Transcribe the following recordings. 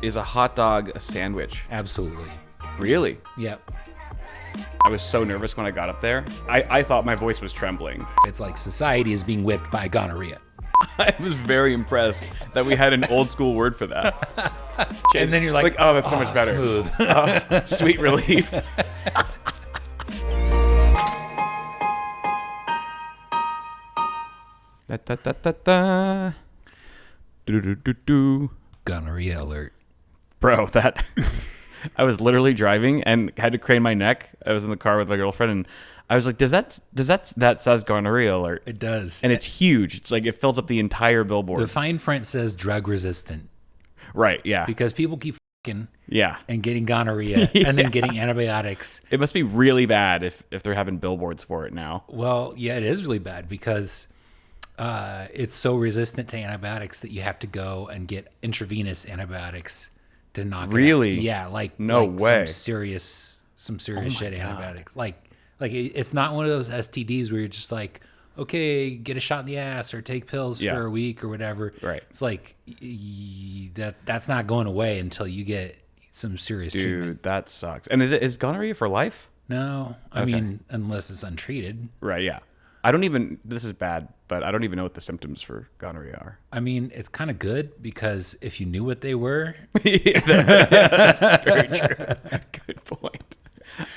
Is a hot dog a sandwich? Absolutely. Really? Yep. I was so nervous when I got up there. I thought my voice was trembling. It's like society is being whipped by gonorrhea. I was very impressed that we had an old school word for that. And then you're like, oh, that's so much better. Smooth. Sweet relief. Da, da, da, da, da. Do, do, do, do. Gonorrhea alert. Bro, that I was literally driving and had to crane my neck. I was in the car with my girlfriend and I was like, that says gonorrhea alert. It does. And it's huge. It's like it fills up the entire billboard. The fine print says drug resistant. Right, yeah. Because people keep fucking Yeah. and getting gonorrhea and then getting antibiotics. It must be really bad if they're having billboards for it now. Well, yeah, it is really bad because it's so resistant to antibiotics that you have to go and get intravenous antibiotics to knock it out. Really? Yeah, like No way. some serious shit God. antibiotics. Like it's not one of those STDs where you're just like, okay, get a shot in the ass or take pills Yeah. for a week or whatever. Right. It's like that's not going away until you get some serious treatment. Dude, that sucks. And is gonorrhea for life? No, I mean, unless it's untreated. Right, yeah. This is bad, but I don't even know what the symptoms for gonorrhea are. I mean, it's kind of good because if you knew what they were, That's very true. Good point.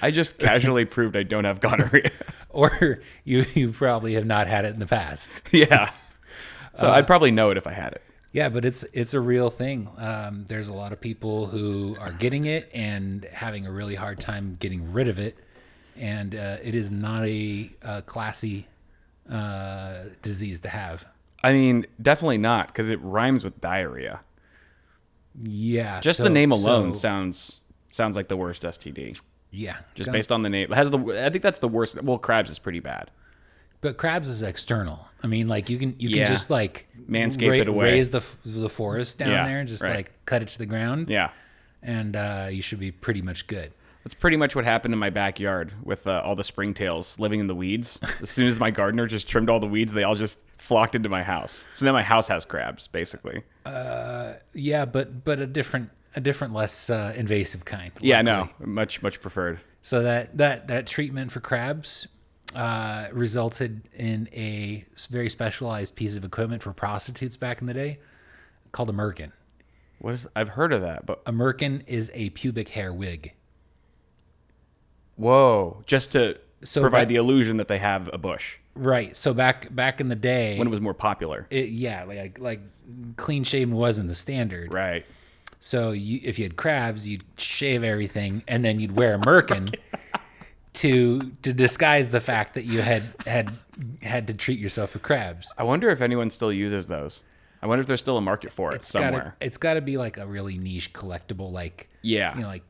I just casually proved I don't have gonorrhea. or you probably have not had it in the past. Yeah. So I'd probably know it if I had it. Yeah, but it's a real thing. There's a lot of people who are getting it and having a really hard time getting rid of it, and it is not a classy disease to have. I mean, definitely not, because it rhymes with diarrhea. Yeah, Just the name alone sounds like the worst STD. Yeah, Just based on the name. I think that's the worst. Well, Crabs is pretty bad. But crabs is external. I mean, like you can Yeah. just like Manscape it away. raise the forest down Yeah, there, and just right. like cut it to the ground. Yeah. And you should be pretty much good. That's pretty much what happened in my backyard with all the springtails living in the weeds. As soon as my gardener just trimmed all the weeds, they all just flocked into my house. So now my house has crabs, basically. Yeah, but a different less invasive kind. Yeah, luckily. no, much preferred. So that treatment for crabs resulted in a very specialized piece of equipment for prostitutes back in the day called a Merkin. I've heard of that, but A Merkin is a pubic hair wig. whoa, just to So provide back- the illusion that they have a bush Right. So back in the day, when it was more popular. like clean shaven wasn't the standard. Right. So if you had crabs, you'd shave everything and then you'd wear a Merkin to disguise the fact that you had to treat yourself with crabs. I wonder if anyone still uses those. I wonder if there's still a market for it somewhere. It's got to be like a really niche collectible, like Yeah. like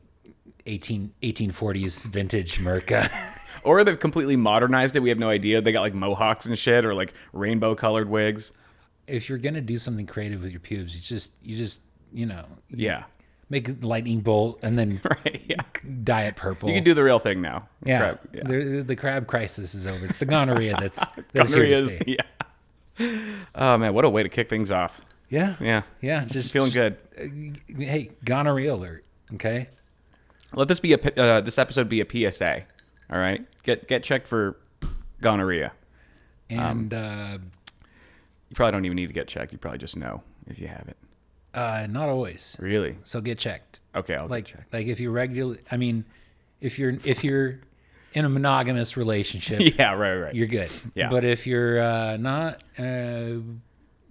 1840s vintage Merca. Or they've completely modernized it. We have no idea. They got like mohawks and shit, or like rainbow colored wigs. If you're gonna do something creative with your pubes, you just Yeah. make a lightning bolt and then Right. Yeah. dye it purple. You can do the real thing now. Yeah, Crab. Yeah. The crab crisis is over. It's the gonorrhea that's here Gonorrhea to is- stay. yeah. Oh man, what a way to kick things off. Yeah, Yeah. Just Feeling good. Hey, gonorrhea alert. Okay. Let this be this episode be a PSA. All right. Get checked for gonorrhea. And You probably don't even need to get checked. You probably just know if you have it. not always. Really? So get checked. Okay, I'll Like get checked. like if you're regularly. I mean, if you're in a monogamous relationship, Yeah, right. you're good. Yeah. But if you're not,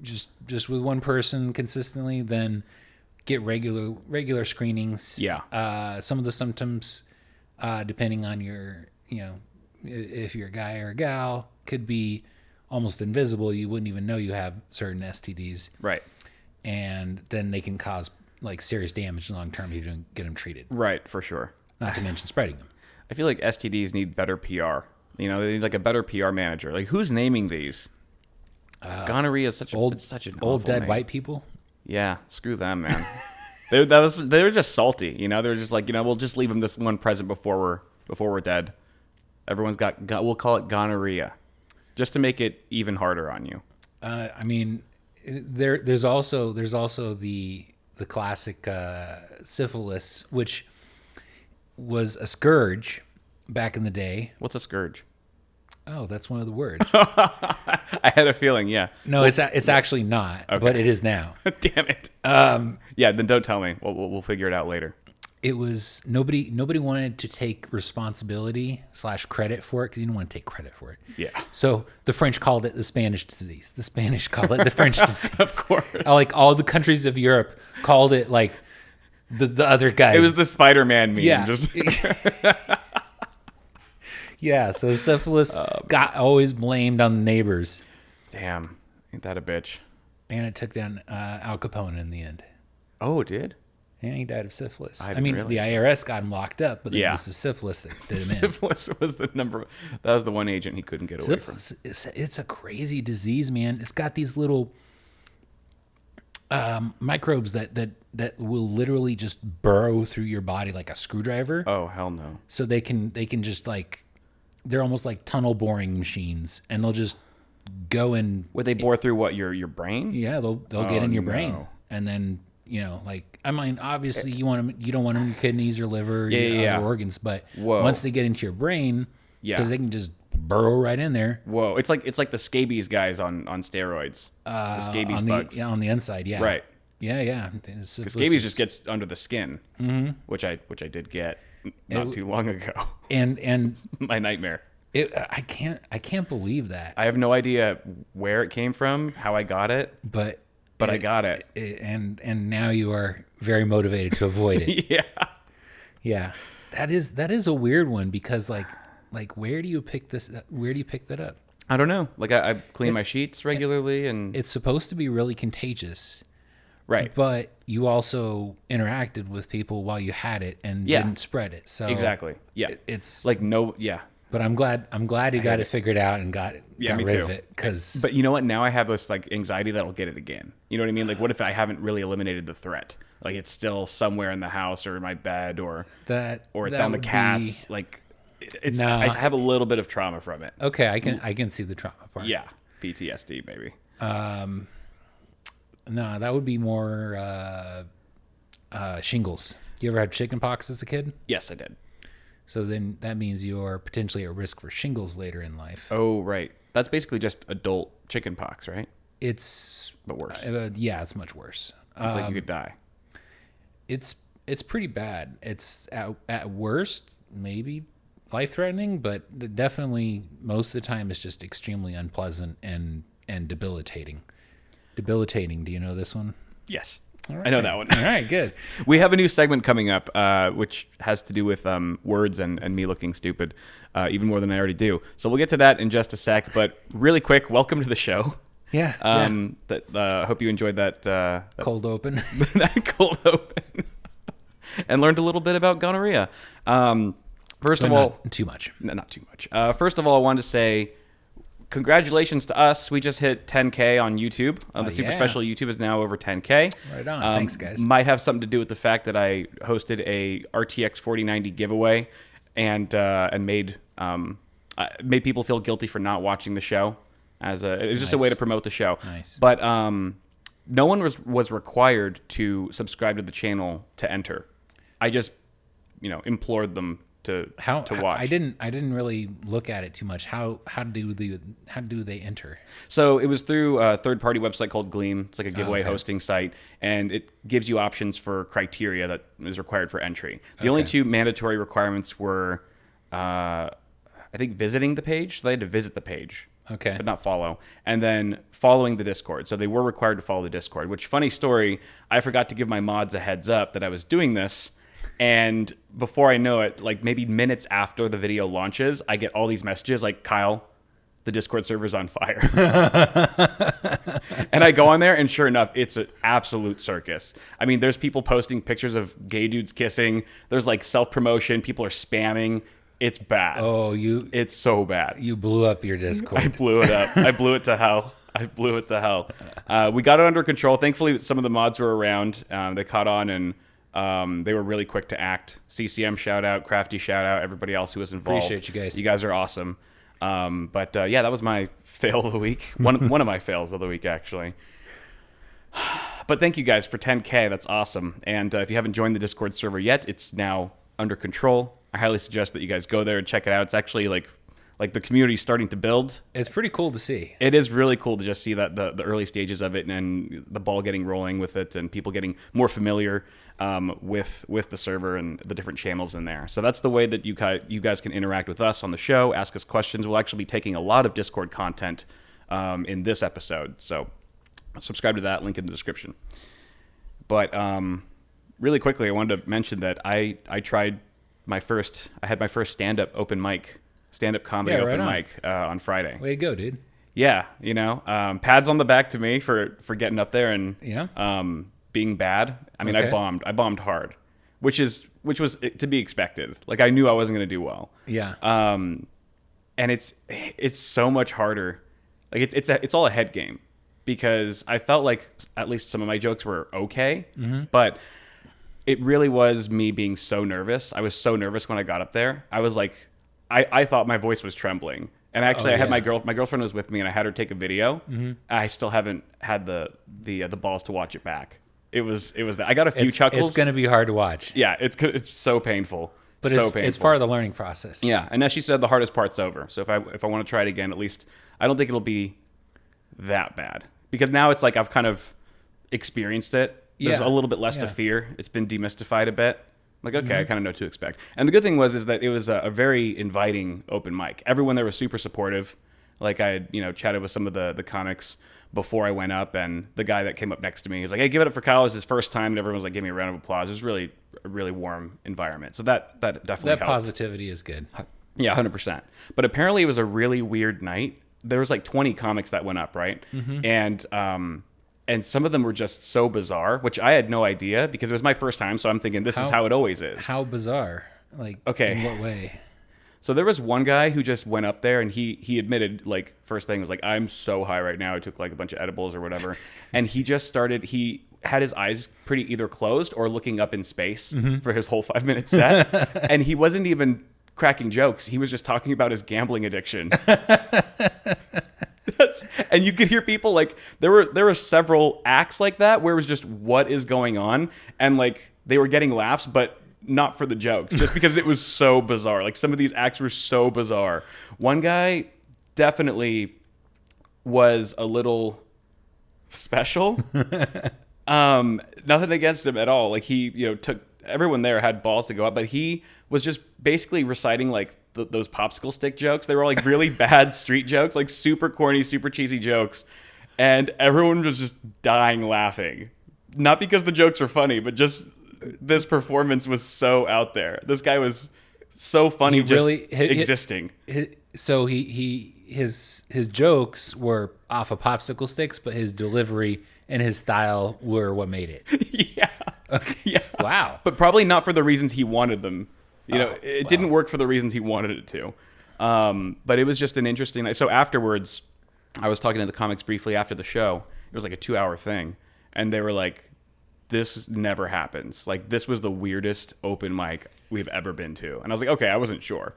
just with one person consistently, then get regular screenings. Yeah. Some of the symptoms, depending on your, if you're a guy or a gal, could be almost invisible. You wouldn't even know you have certain STDs, Right. and then they can cause like serious damage long term if you don't get them treated. Right, for sure. Not to mention spreading them. I feel like STDs need better PR. They need like a better PR manager. Like who's naming these? Gonorrhea is such an Old awful dead name. white people. Yeah, screw them, man. they were just salty. They were just like, we'll just leave them this one present before we're dead. Everyone's got we'll call it gonorrhea, just to make it even harder on you. I mean, there's also the the classic syphilis, which was a scourge back in the day. What's a scourge? Oh, that's one of the words. I had a feeling, yeah. No, it's actually not, but it is now. Damn it. Yeah, then don't tell me. We'll figure it out later. It was nobody wanted to take responsibility / credit for it because you didn't want to take credit for it. Yeah. So the French called it the Spanish disease. The Spanish called it the French disease. Of course. Like all the countries of Europe called it like the other guys. It was the Spider-Man meme. Yeah. Just Yeah. So syphilis got always blamed on the neighbors. damn, ain't that a bitch? And it took down Al Capone in the end. Oh, it did? And he died of syphilis. I I mean, didn't the IRS got him locked up, but it Yeah. was the syphilis that did him in. Syphilis was the number. That was the one agent he couldn't get away from. Syphilis, it's a crazy disease, man. It's got these little microbes that will literally just burrow through your body like a screwdriver. Oh, hell no. So they can just like, they're almost like tunnel boring machines, and they'll just go in. Would they bore through what, your brain? Yeah, they'll get Oh, in your brain, no. and then like, I mean, obviously you don't want them in your kidneys or liver, Yeah. other organs, but Whoa. once they get into your brain, Yeah. because they can just burrow right in there. Whoa, it's like the scabies guys on steroids. The scabies on bugs. on the inside, yeah, Right. yeah. Scabies just gets under the skin, which I did get not too long ago. and My nightmare. I can't believe that, I have no idea where it came from, how I got it, but I got it. and now you are very motivated to avoid it. Yeah. That is a weird one because like where do you pick that up? I don't know. Like I clean my sheets regularly, and It's supposed to be really contagious, right. but you also interacted with people while you had it and Yeah. didn't spread it. So Exactly. Yeah. it's Like no. Yeah. but I'm glad you got it figured out and got Yeah, got me rid too. of it because But you know what? Now I have this like anxiety that I'll get it again. You know what I mean? Like, what if I haven't really eliminated the threat? Like, it's still somewhere in the house or in my bed, or it's that on the would cats. Like, it's. No. I have a little bit of trauma from it. okay, I can see the trauma part. Yeah, PTSD maybe. No, that would be more shingles. You ever had chickenpox as a kid? Yes, I did. So then that means you're potentially at risk for shingles later in life. Oh, right. That's basically just adult chickenpox, right? It's But worse. yeah, it's much worse. It's like you could die. It's pretty bad. It's at worst maybe life-threatening, but definitely most of the time it's just extremely unpleasant and debilitating. Debilitating. Do you know this one? Yes. All I know right. that one. All right, good. We have a new segment coming up, which has to do with words and me looking stupid, even more than I already do. So we'll get to that in just a sec. But really quick, welcome to the show. Yeah. Hope you enjoyed that Cold open. that cold open and learned a little bit about gonorrhea. First of all, not too much. no, not too much. First of all, I wanted to say congratulations to us. We just hit 10K on YouTube. The Super yeah. Special YouTube is now over 10K. Right on. Thanks, guys. Might have something to do with the fact that I hosted a RTX 4090 giveaway and made people feel guilty for not watching the show. It was just a way to promote the show. Nice. But no one was required to subscribe to the channel to enter. I just, implored them to watch. I didn't really look at it too much. How do they enter? So it was through a third-party website called Gleam. It's like a giveaway okay. hosting site, and it gives you options for criteria that is required for entry. The only two mandatory requirements were, I think, visiting the page. So they had to visit the page, Okay. but not follow, and then following the Discord. So they were required to follow the Discord. Which, funny story, I forgot to give my mods a heads up that I was doing this. And before I know it, like maybe minutes after the video launches, I get all these messages like, Kyle, the Discord server's on fire. And I go on there, and sure enough, it's an absolute circus. I mean, there's people posting pictures of gay dudes kissing. There's like self-promotion. People are spamming. It's bad. Oh, It's so bad. you blew up your I Discord. blew it up. I blew it to hell. We got it under control. Thankfully, some of the mods were around. They caught on, and they were really quick to act. CCM shout out, Crafty shout out, everybody else who was involved. Appreciate you guys. You guys are awesome. That was my fail of the week. One of my fails of the week, actually. But thank you guys for 10K. That's awesome. And if you haven't joined the Discord server yet, it's now under control. I highly suggest that you guys go there and check it out. It's actually like the community starting to build. It's pretty cool to see. It is really cool to just see that the early stages of it and the ball getting rolling with it and people getting more familiar with the server and the different channels in there. So that's the way that you guys can interact with us on the show, ask us questions. We'll actually be taking a lot of Discord content in this episode. So subscribe to that, link in the description. But really quickly, I wanted to mention that I had my first stand-up open mic. Stand-up comedy open mic on Friday. Way to go, dude. Yeah, pads on the back to me for getting up there and being bad. I mean, okay. I bombed hard, which was to be expected. Like I knew I wasn't going to do well. Yeah. And it's so much harder. Like it's all a head game because I felt like at least some of my jokes were okay, but it really was me being so nervous. I was so nervous when I got up there. I was like, I thought my voice was trembling. And actually, I had my girlfriend was with me, and I had her take a video. I still haven't had the balls to watch it back. It was that I got a few chuckles. It's going to be hard to watch. Yeah, it's so painful. But it's part of the learning process. Yeah, and as she said, the hardest part's over. So if I want to try it again, at least I don't think it'll be that bad because now it's like I've kind of experienced it. There's a little bit less to fear. It's been demystified a bit. Like, okay, I kind of know what to expect. And the good thing is that it was a very inviting open mic. Everyone there was super supportive. Like I had, chatted with some of the comics before I went up, and the guy that came up next to me was like, hey, give it up for Kyle. It was his first time, and everyone was like, give me a round of applause. It was really a really warm environment. So that definitely helped. Positivity is good. Yeah, 100%. But apparently it was a really weird night. There was like 20 comics that went up, right? And some of them were just so bizarre, which I had no idea because it was my first time. So I'm thinking this is how it always is. How bizarre? Like, in what way? So there was one guy who just went up there and he admitted, like, first thing was like, I'm so high right now. I took like a bunch of edibles or whatever. And he had his eyes pretty either closed or looking up in space for his whole 5-minute set. And he wasn't even cracking jokes. He was just talking about his gambling addiction. And you could hear people like there were several acts like that where it was just what is going on, and like they were getting laughs but not for the jokes, just because it was so bizarre. Like some of these acts were so bizarre. One guy definitely was a little special. Nothing against him at all. Like he took everyone there had balls to go up, but he was just basically reciting like those popsicle stick jokes. They were like really bad street jokes, like super corny, super cheesy jokes. And everyone was just dying laughing. Not because the jokes were funny, but just this performance was so out there. This guy was so funny existing. So his jokes were off of popsicle sticks, but his delivery and his style were what made it. Yeah. Okay. Yeah. Wow. But probably not for the reasons he wanted them. It didn't work for the reasons he wanted it to. But it was just an interesting night. So afterwards, I was talking to the comics briefly after the show. It was like a 2-hour thing. And they were like, this never happens. Like, this was the weirdest open mic we've ever been to. And I was like, okay, I wasn't sure.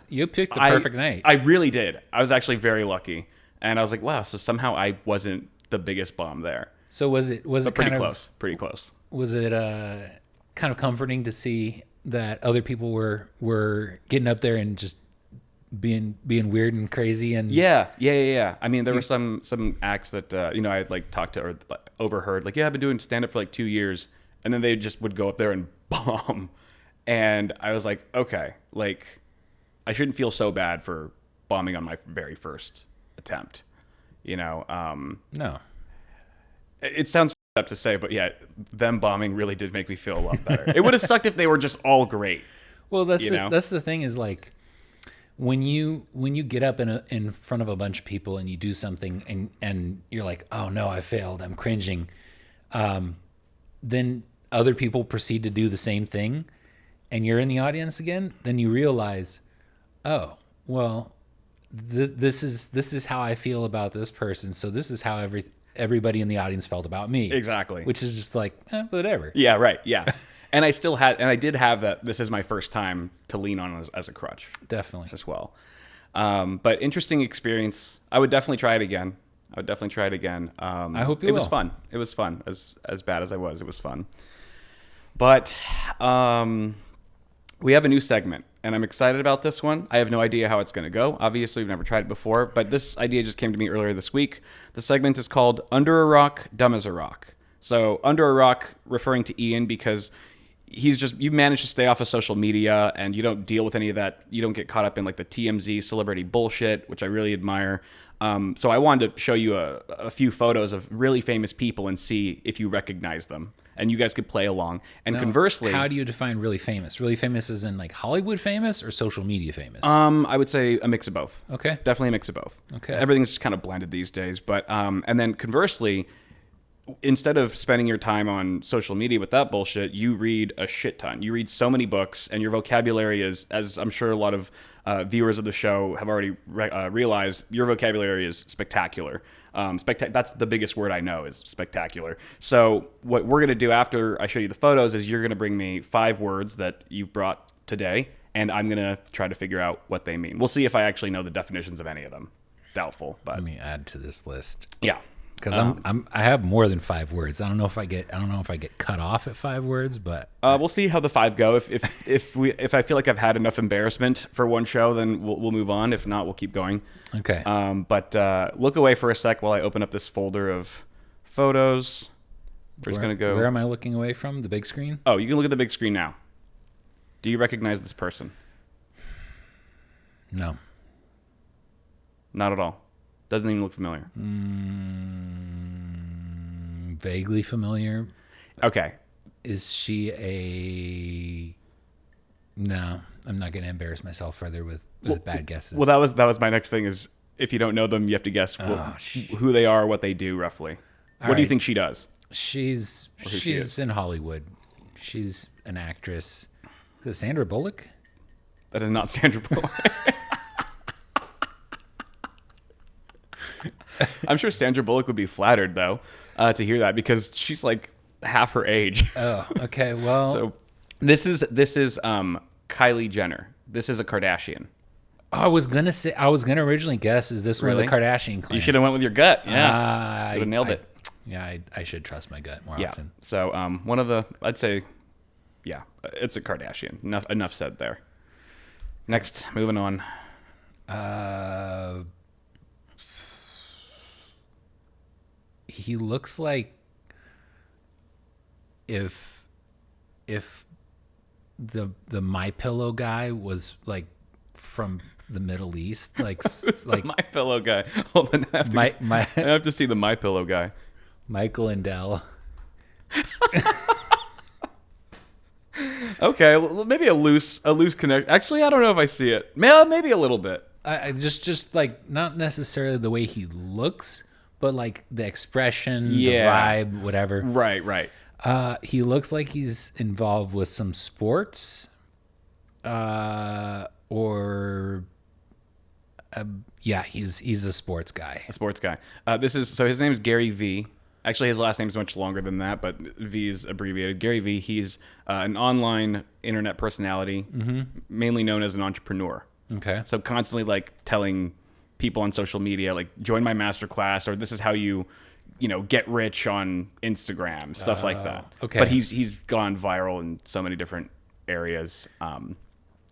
You picked the perfect night. I really did. I was actually very lucky. And I was like, wow, so somehow I wasn't the biggest bomb there. So was it pretty close? Pretty close. Was it kind of comforting to see that other people were getting up there and just being weird and crazy? And yeah. I mean, there were some acts that I had like talked to or overheard, like, yeah, I've been doing stand-up for like 2 years, and then they just would go up there and bomb. And I was like, okay, like I shouldn't feel so bad for bombing on my very first attempt. No. It sounds up to say, but yeah, them bombing really did make me feel a lot better. It would have sucked if they were just all great. Well, that's the thing is like when you get up in front of a bunch of people and you do something and you're like, oh no, I failed, I'm cringing. Then other people proceed to do the same thing, and you're in the audience again. Then you realize, oh well, this is how I feel about this person. So this is how everybody in the audience felt about me. Exactly. Which is just like, whatever. Yeah, right. Yeah. And I did have that. This is my first time to lean on as a crutch. Definitely. As well. But interesting experience. I would definitely try it again. I would definitely try it again. I hope you It was will. fun. It was fun. As bad as I was, it was fun. But we have a new segment, and I'm excited about this one. I have no idea how it's going to go. Obviously, we've never tried it before, but this idea just came to me earlier this week. The segment is called Under a Rock, Dumb as a Rock. So Under a Rock referring to Ian because you managed to stay off of social media and you don't deal with any of that. You don't get caught up in like the TMZ celebrity bullshit, which I really admire. So I wanted to show you a few photos of really famous people and see if you recognize them. And you guys could play along. And Now, conversely, how do you define really famous? Really famous is in like Hollywood famous or social media famous? I would say a mix of both. Okay. Definitely a mix of both. Okay. Everything's just kind of blended these days. But and then conversely, instead of spending your time on social media with that bullshit, you read a shit ton. You read so many books, and your vocabulary is, as I'm sure a lot of viewers of the show have already realized, your vocabulary is spectacular. That's the biggest word I know is spectacular. So what we're going to do after I show you the photos is you're going to bring me 5 words that you've brought today, and I'm going to try to figure out what they mean. We'll see if I actually know the definitions of any of them. Doubtful, but Let me add to this list. yeah. Because I have more than 5 words. I don't know if I get cut off at 5 words, but We'll see how the 5 go. If I feel like I've had enough embarrassment for one show, then we'll move on. If not, we'll keep going. okay. But look away for a sec while I open up this folder of photos. We're just gonna go. Where am I looking away from? The big screen? Oh, you can look at the big screen now. Do you recognize this person? No. Not at all. Doesn't even look familiar. Vaguely familiar. Okay. Is she a? No, I'm not going to embarrass myself further with bad guesses. Well, that was my next thing. Is if you don't know them, you have to guess who they are, what they do, roughly. What do you right. think she does? She's she is. in Hollywood. She's an actress. Is it Sandra Bullock? That is not Sandra Bullock. I'm sure Sandra Bullock would be flattered though to hear that because she's like half her age. Oh, okay. Well, So this is Kylie Jenner. This is a Kardashian. I was gonna originally guess, is this one of the Really? Kardashian clan? You should have went with your gut. Yeah, I would have nailed it. Yeah, I should trust my gut more Yeah. often. So one of the I'd say, yeah, it's a Kardashian. Enough said there. Next, moving on. He looks like if the My Pillow guy was like from the Middle East, like like My Pillow guy. Hold on, I have to, I have to see the My Pillow guy. Michael and Dell. Okay, well, maybe a loose connection. Actually, I don't know if I see it. Maybe a little bit. I just like not necessarily the way he looks, but like the expression, Yeah. the vibe, whatever. Right. He looks like he's involved with some sports, he's a sports guy. A sports guy. His name is Gary V. Actually, his last name is much longer than that, but V is abbreviated. Gary V. He's an online internet personality, mainly known as an entrepreneur. Okay. So constantly like telling people on social media, like join my masterclass, or this is how you get rich on Instagram, stuff like that. Okay. But he's gone viral in so many different areas.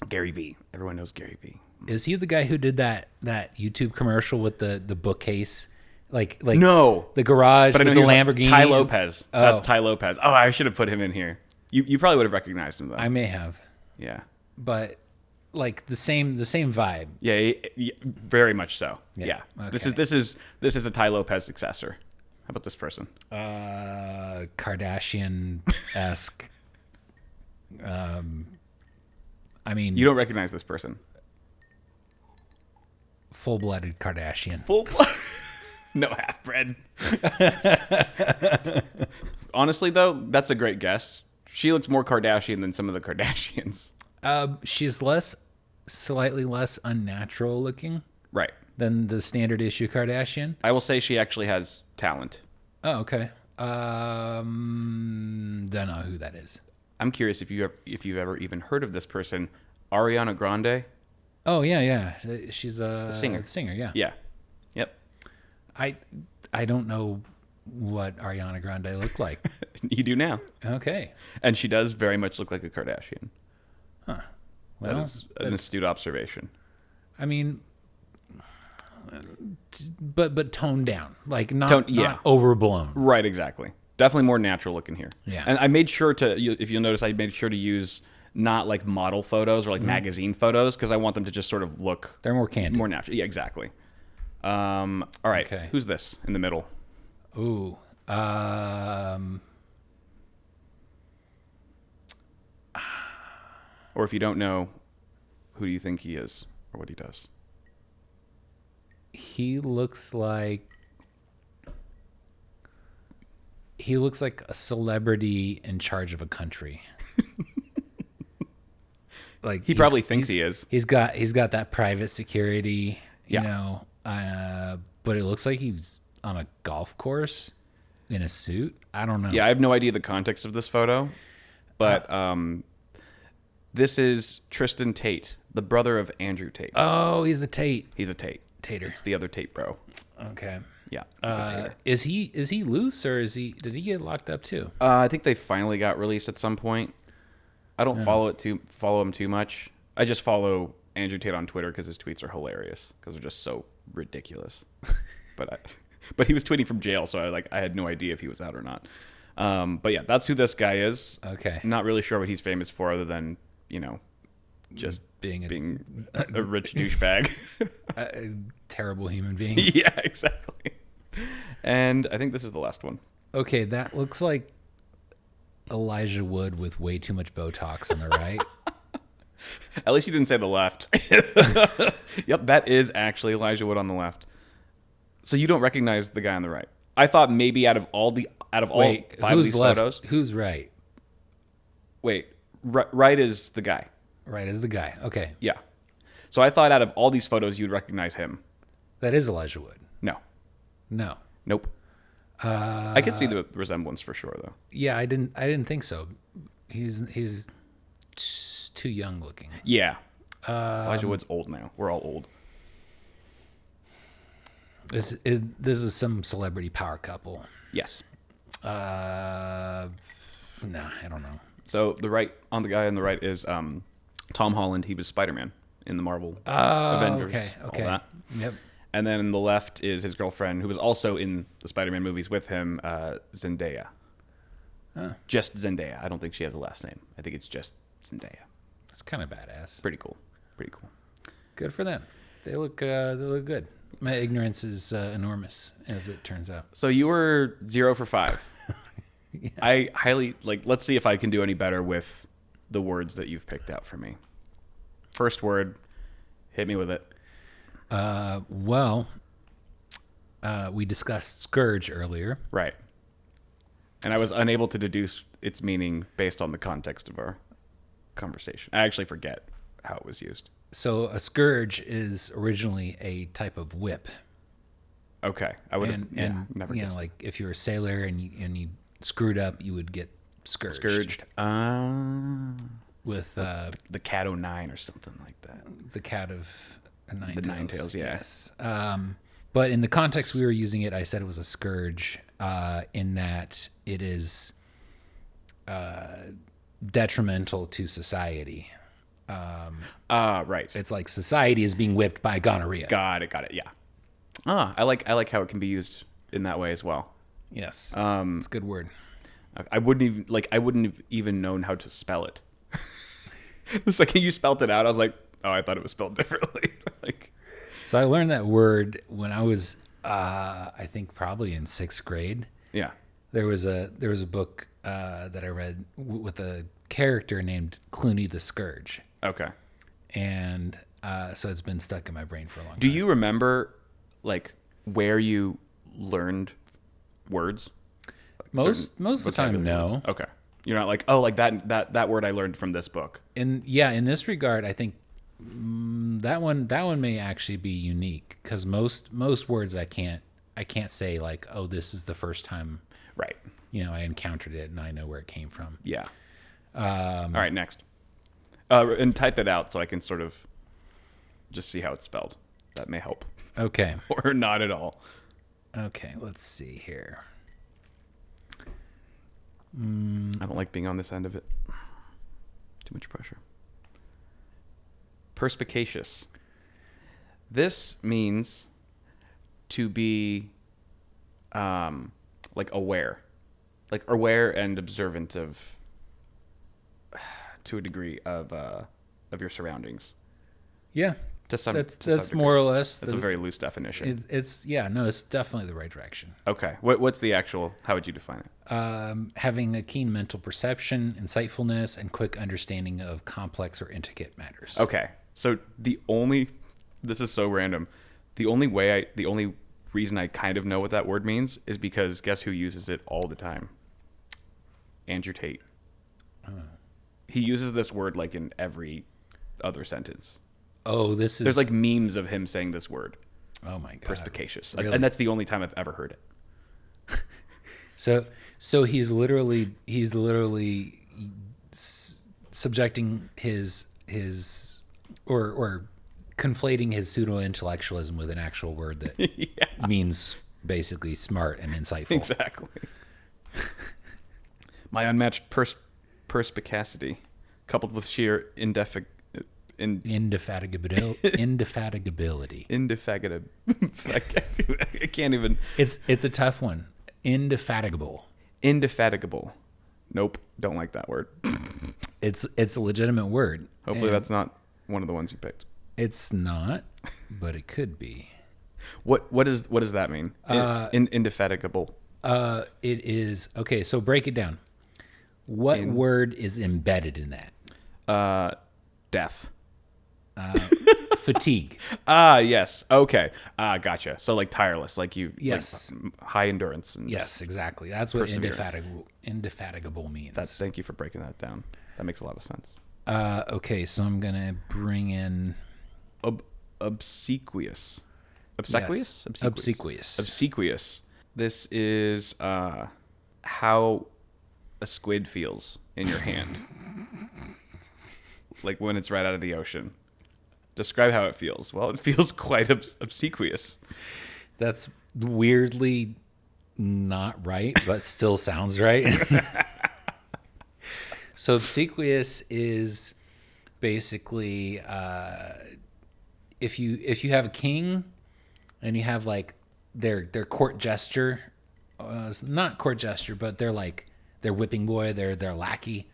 Gary V. Everyone knows Gary V. Is he the guy who did that YouTube commercial with the bookcase? Like No. the garage But I with know the he was Lamborghini? Ty Lopez. Oh. That's Ty Lopez. Oh, I should have put him in here. You probably would have recognized him though. I may have, Yeah. but like the same vibe. Yeah, very much so. Yeah. Okay. This is a Ty Lopez successor. How about this person? Kardashian-esque. I mean, You don't recognize this person. full-blooded Kardashian. Full no half bread. Honestly though, that's a great guess. She looks more Kardashian than some of the Kardashians. She's slightly less unnatural looking Right. than the standard issue Kardashian. I will say she actually has talent. Oh, okay. Don't know who that is. I'm curious if you've ever even heard of this person, Ariana Grande. Oh yeah. She's a singer. Singer, yeah. Yeah. Yep. I don't know what Ariana Grande looked like. You do now. Okay. And she does very much look like a Kardashian. Huh. That Well, is an astute observation. I mean, but toned down, like Yeah. not overblown. Right, exactly. Definitely more natural looking here. Yeah. And I made sure to, if you'll notice, I made sure to use not like model photos or like magazine photos because I want them to just sort of look They're more candid. more natural. Yeah, exactly. All right. Okay. Who's this in the middle? Ooh. Or if you don't know, who do you think he is or what he does? He looks like a celebrity in charge of a country. Like He probably thinks he is. He's got that private security, you Yeah. know. But it looks like he's on a golf course in a suit. I don't know. Yeah, I have no idea the context of this photo, but this is Tristan Tate, the brother of Andrew Tate. Oh, he's a Tate. He's a Tate. Tater. It's the other Tate bro. Okay. Yeah, he's a Tater. Is he loose or did he get locked up too? I think they finally got released at some point. I don't follow him too much. I just follow Andrew Tate on Twitter because his tweets are hilarious because they're just so ridiculous. But he was tweeting from jail, so I had no idea if he was out or not. But yeah, that's who this guy is. Okay. Not really sure what he's famous for other than, just being a rich douchebag. A terrible human being. Yeah, exactly. And I think this is the last one. Okay, that looks like Elijah Wood with way too much Botox on the right. At least you didn't say the left. Yep, that is actually Elijah Wood on the left. So you don't recognize the guy on the right. I thought maybe out of all Wait, 5 of these left? photos. Who's right? Wait, right is the guy. Right is the guy. Okay, Yeah. So I thought out of all these photos you'd recognize him. that is Elijah Wood. No. No. Nope. I could see the resemblance for sure though. Yeah, I didn't think so. He's too young looking. Yeah. Elijah Wood's old now. We're all old. This is some celebrity power couple. Yes. Nah, I don't know. So the guy on the right is Tom Holland. He was Spider-Man in the Marvel Oh, Avengers. okay. All that. Yep. And then on the left is his girlfriend, who was also in the Spider-Man movies with him, Zendaya. Just Zendaya. I don't think she has a last name. I think it's just Zendaya. It's kind of badass. Pretty cool. Pretty cool. Good for them. They look good. My ignorance is enormous, as it turns out. So you were 0 for 5. Yeah. I highly let's see if I can do any better with the words that you've picked out for me. First word, hit me with it. We discussed scourge earlier. Right. And I was unable to deduce its meaning based on the context of our conversation. I actually forget how it was used. So a scourge is originally a type of whip. Okay. I would have never you know, guessed. like if you're a sailor and you screwed up, you would get scourged. Scourged. With The Cat 09 or something like that. the cat of nine The tails. Nine Tails, yeah. Yes. But in the context we were using it, I said it was a scourge in that it is detrimental to society. Right. It's like society is being whipped by gonorrhea. Got it. Yeah. I like how it can be used in that way as well. Yes. It's a good word. I wouldn't have even known how to spell it. The second you spelled it out, I was like, oh, I thought it was spelled differently. So I learned that word when I was, I think probably in 6th grade. Yeah. There was a book that I read with a character named Clooney the Scourge, Okay. and so it's been stuck in my brain for a long time. Do you remember where you learned words? Most of the time, vocabulary no. words? Okay. You're not that word I learned from this book. In this regard, I think that one may actually be unique because most words I can't say like, oh, this is the first time Right. I encountered it and I know where it came from. Yeah. All right, next. And type it out so I can sort of just see how it's spelled. That may help. Okay. Or not at all. Okay, let's see here. I don't like being on this end of it. Too much pressure. Perspicacious. This means to be like aware and observant of, to a degree, of your surroundings. Yeah, To some that's degree. more or less. That's a very loose definition. It's definitely the right direction. Okay. What's the actual? How would you define it? Having a keen mental perception, insightfulness, and quick understanding of complex or intricate matters. Okay. So this is so random. The only reason I kind of know what that word means is because guess who uses it all the time? Andrew Tate. He uses this word like in every other sentence. Oh, There's like memes of him saying this word. Oh my god. Perspicacious. Really? And that's the only time I've ever heard it. So he's literally subjecting his or conflating his pseudo-intellectualism with an actual word that means basically smart and insightful. Exactly. My unmatched perspicacity, coupled with sheer Indefatigability. I can't even. It's a tough one. Indefatigable. Nope, don't like that word. It's a legitimate word. Hopefully that's not one of the ones you picked. It's not, but it could be. What does that mean? Indefatigable. It is okay. So break it down. What word is embedded in that? Deaf. Fatigue. Yes. Okay. Gotcha. So like tireless, like you. Yes. Like high endurance. And Yes, exactly. That's what perseverance. indefatigable means. Thank you for breaking that down. That makes a lot of sense. Okay, so I'm gonna bring in Obsequious. Yes. Obsequious. This is how a squid feels in your hand. Like when it's right out of the ocean. Describe how it feels. Well, it feels quite obsequious. That's weirdly not right, but still sounds right. So obsequious is basically if you have a king and you have like their court gesture, it's not court gesture, but they're like their whipping boy, their lackey.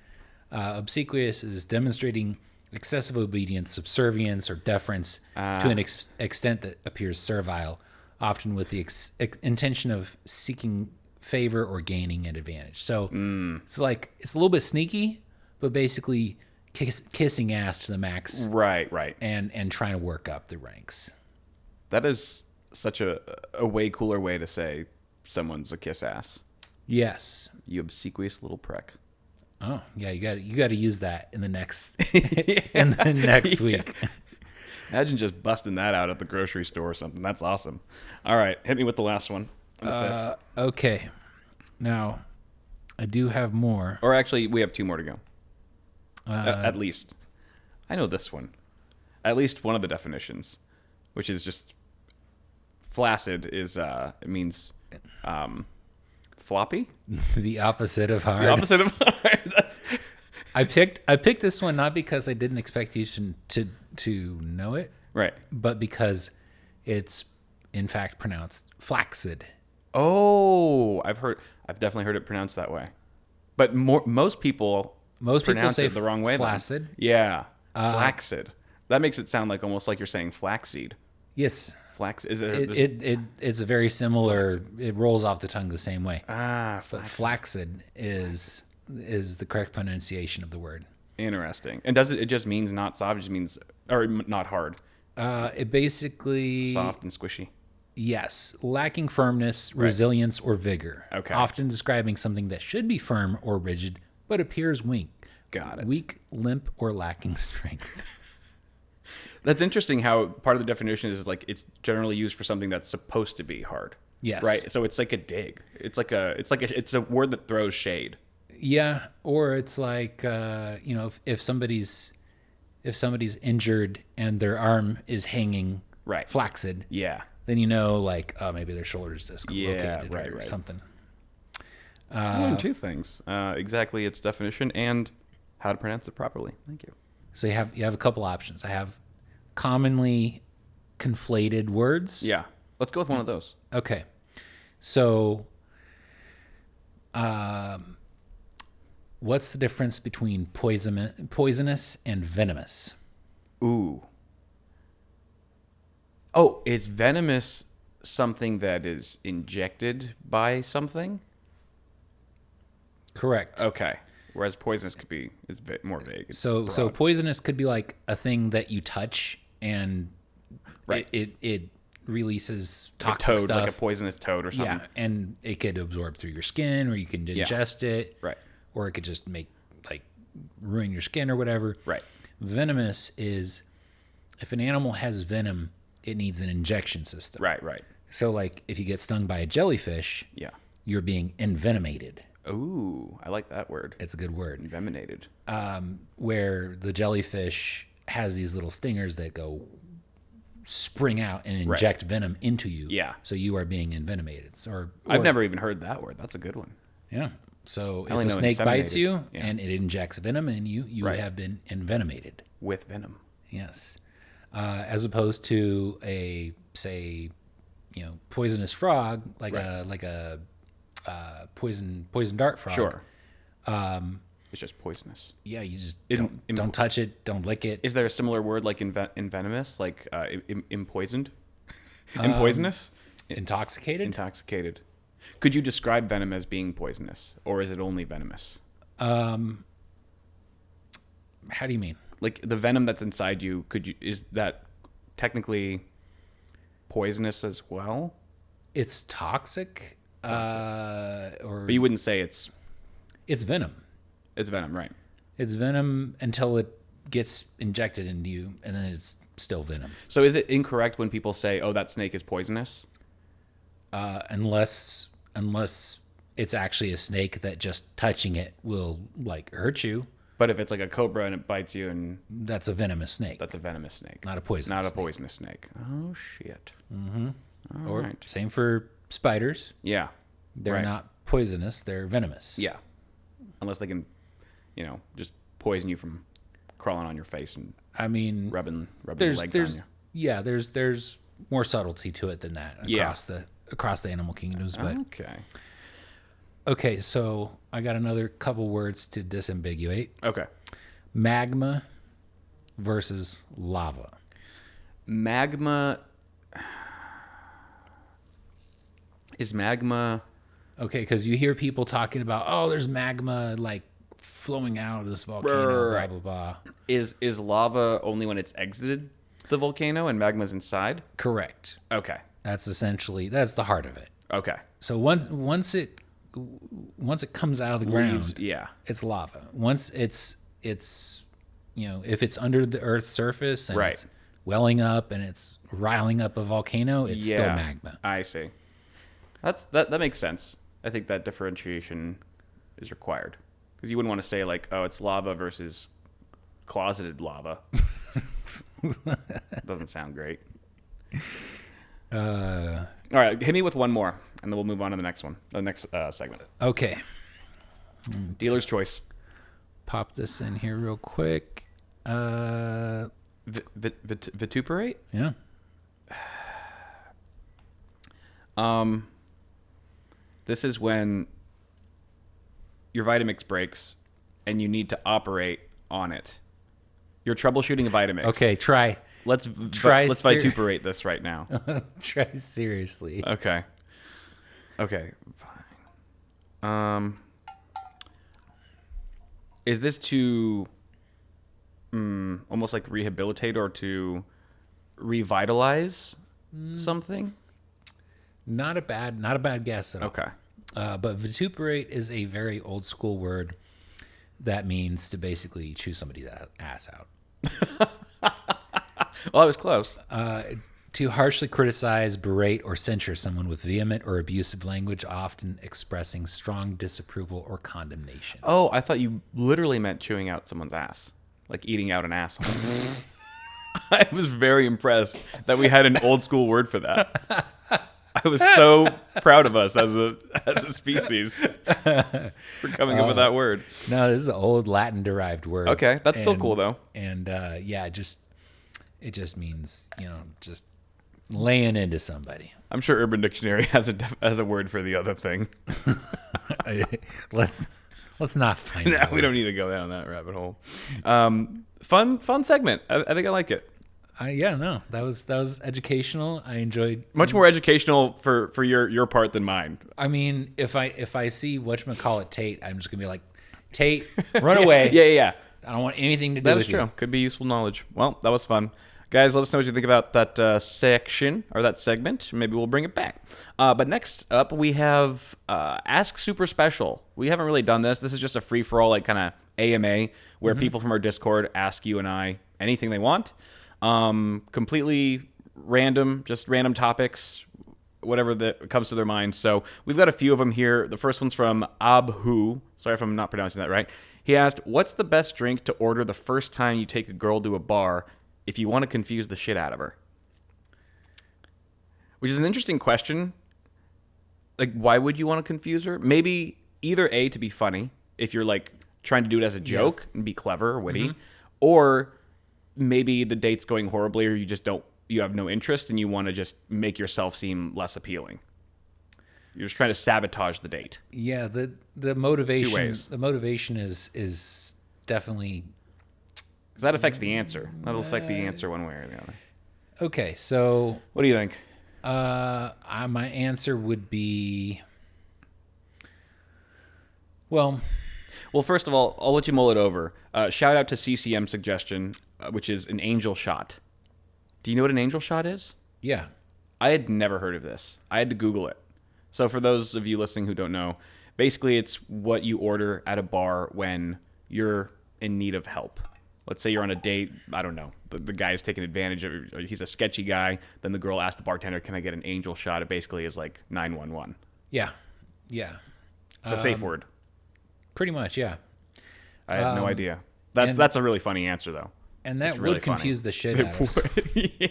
Obsequious is demonstrating excessive obedience, subservience, or deference to an extent that appears servile, often with the intention of seeking favor or gaining an advantage. So it's like it's a little bit sneaky, but basically kissing ass to the max. Right. And trying to work up the ranks. That is such a way cooler way to say someone's a kiss ass. Yes. You obsequious little prick. Oh yeah, you got to use that in the next week. Imagine just busting that out at the grocery store or something. That's awesome. All right, hit me with the last one. The fifth. Okay. Now, I do have more. Or actually, we have two more to go. At least. I know this one. At least one of the definitions, which is just flaccid, is it means floppy. The opposite of hard. The opposite of hard. I picked this one not because I didn't expect you to know it, right? But because it's in fact pronounced flaccid. Oh, I've definitely heard it pronounced that way, but most people pronounce say it the wrong way. Flaccid. Then. Yeah, flaccid. That makes it sound like almost like you're saying flaxseed. Yes. Flax is it's a very similar. It rolls off the tongue the same way. Flaccid. But flaccid is the correct pronunciation of the word. Interesting. And does it just means not soft? It just means or not hard. It basically soft and squishy. Yes, lacking firmness, resilience, or vigor. Okay. Often describing something that should be firm or rigid, but appears weak. Got it. Weak, limp, or lacking strength. That's interesting how part of the definition is like it's generally used for something that's supposed to be hard. Yes. Right. So it's like a dig. It's a word that throws shade. Yeah. Or it's like if somebody's injured and their arm is hanging right flaccid. Yeah. then you know, like, oh, maybe their shoulder's dislocated right, or right. something. I learned two things: exactly its definition and how to pronounce it properly. Thank you. So you have a couple options. I have commonly conflated words. Yeah, let's go with one of those. Okay. So, what's the difference between poisonous and venomous? Ooh. Oh, is venomous something that is injected by something? Correct. Okay. Whereas poisonous could be is a bit more vague. It's So broad. poisonous could be like a thing that you touch and Right. it releases toxic toad, stuff. like a poisonous toad or something. Yeah, and it could absorb through your skin, or you can ingest it, Right. or it could just ruin your skin or whatever. Right. Venomous is if an animal has venom, it needs an injection system. Right. Right. So, like, if you get stung by a jellyfish, Yeah. you're being envenomated. Ooh, I like that word. It's a good word. Envenomated. Where the jellyfish has these little stingers that go spring out and inject venom into you. Yeah. So you are being envenomated. I've never even heard that word. That's a good one. Yeah. So if only a know snake bites inseminated. you Yeah. and it injects venom in you, you Right. have been envenomated. With venom. Yes. As opposed to a, say, poisonous frog, like a poison dart frog. Sure. It's just poisonous. Yeah, you just In- don't touch it, don't lick it. Is there a similar word like in venomous, like impoisoned? Impoisonous? Intoxicated? Intoxicated. Could you describe venom as being poisonous, or is it only venomous? How do you mean? Like the venom that's inside you, is that technically poisonous as well? It's toxic. Or But you wouldn't say it's venom. venom, right? It's venom until it gets injected into you, and then it's still venom. So is it incorrect when people say, "Oh, that snake is poisonous"? Unless it's actually a snake that just touching it will hurt you. But if it's like a cobra and it bites you, and That's a venomous snake, that's a venomous snake, not a poisonous. not a snake. poisonous snake. Oh shit! Or right. same for spiders. Yeah, They're right. not poisonous. They're venomous. Yeah, unless they can, just poison you from crawling on your face and I mean, rubbing their legs on you. yeah, there's more subtlety to it than that Yeah. across the animal kingdoms. But Okay. okay, so I got another couple words to disambiguate. Okay. Magma versus lava. Magma. Is magma. Okay, because you hear people talking about, oh, there's magma flowing out of this volcano, Right. blah blah blah. Is lava only when it's exited the volcano and magma's inside? Correct. Okay. That's the heart of it. Okay. So once it comes out of the ground, Yeah. it's lava. Once it's if it's under the Earth's surface and Right. it's welling up and it's riling up a volcano, it's still magma. I see. That makes sense. I think that differentiation is required because you wouldn't want to say oh, it's lava versus closeted lava. Doesn't sound great. All right, hit me with one more, and then we'll move on to the next one, the next segment. Okay, Dealer's choice. pop this in here real quick. Vituperate. Yeah. This is when your Vitamix breaks and you need to operate on it. You're troubleshooting a Vitamix. Okay, try Let's Try vituperate this right now. try seriously. Okay. Okay. Fine. Is this to almost like rehabilitate or to revitalize something? Not a bad guess at all. Okay. But vituperate is a very old school word that means to basically chew somebody's ass out. Well, I was close. To harshly criticize, berate, or censure someone with vehement or abusive language, often expressing strong disapproval or condemnation. Oh, I thought you literally meant chewing out someone's ass, like eating out an asshole. I was very impressed that we had an old school word for that. I was so proud of us as a species for coming up with that word. No, this is an old Latin derived word. Okay, that's still cool though. And yeah, it just means, just laying into somebody. I'm sure Urban Dictionary has a word for the other thing. Let's not find No, out. we don't need to go down that rabbit hole. Fun segment. I think I like it. Yeah, no, that was educational. I enjoyed. Much more educational for your part than mine. I mean, if I see whatchamacallit Tate, I'm just gonna be like, Tate, run away. Yeah. I don't want anything to do That with is true. you. Could be useful knowledge. Well, that was fun. Guys, let us know what you think about that section or that segment. Maybe we'll bring it back. But next up, we have Ask Super Special. We haven't really done this. This is just a free-for-all, like kind of AMA, where people from our Discord ask you and I anything they want. Completely random, just random topics, whatever that comes to their mind. So we've got a few of them here. The first one's from Abhu. Sorry if I'm not pronouncing that right. He asked, what's the best drink to order the first time you take a girl to a bar if you want to confuse the shit out of her? Which is an interesting question. Like, why would you want to confuse her? Maybe either A, to be funny, if you're like trying to do it as a joke and be clever or witty, or maybe the date's going horribly or you have no interest and you want to just make yourself seem less appealing. You're just trying to sabotage the date. Yeah, the motivation. 2 ways. The motivation is definitely. Because that affects the answer. That'll affect the answer one way or the other. Okay, so What do you think? my answer would be. Well, First of all, I'll let you mull it over. Shout out to CCM suggestion, which is an angel shot. Do you know what an angel shot is? yeah, I had never heard of this. I had to Google it. So for those of you listening who don't know, basically it's what you order at a bar when you're in need of help. Let's say you're on a date. I don't know. The guy's taking advantage of it. He's a sketchy guy. Then the girl asks the bartender, can I get an angel shot? It basically is like 911. yeah. It's a safe word. Pretty much, yeah. I had no idea. That's a really funny answer, though. And that It's really would confuse funny. the shit out of us. Yeah.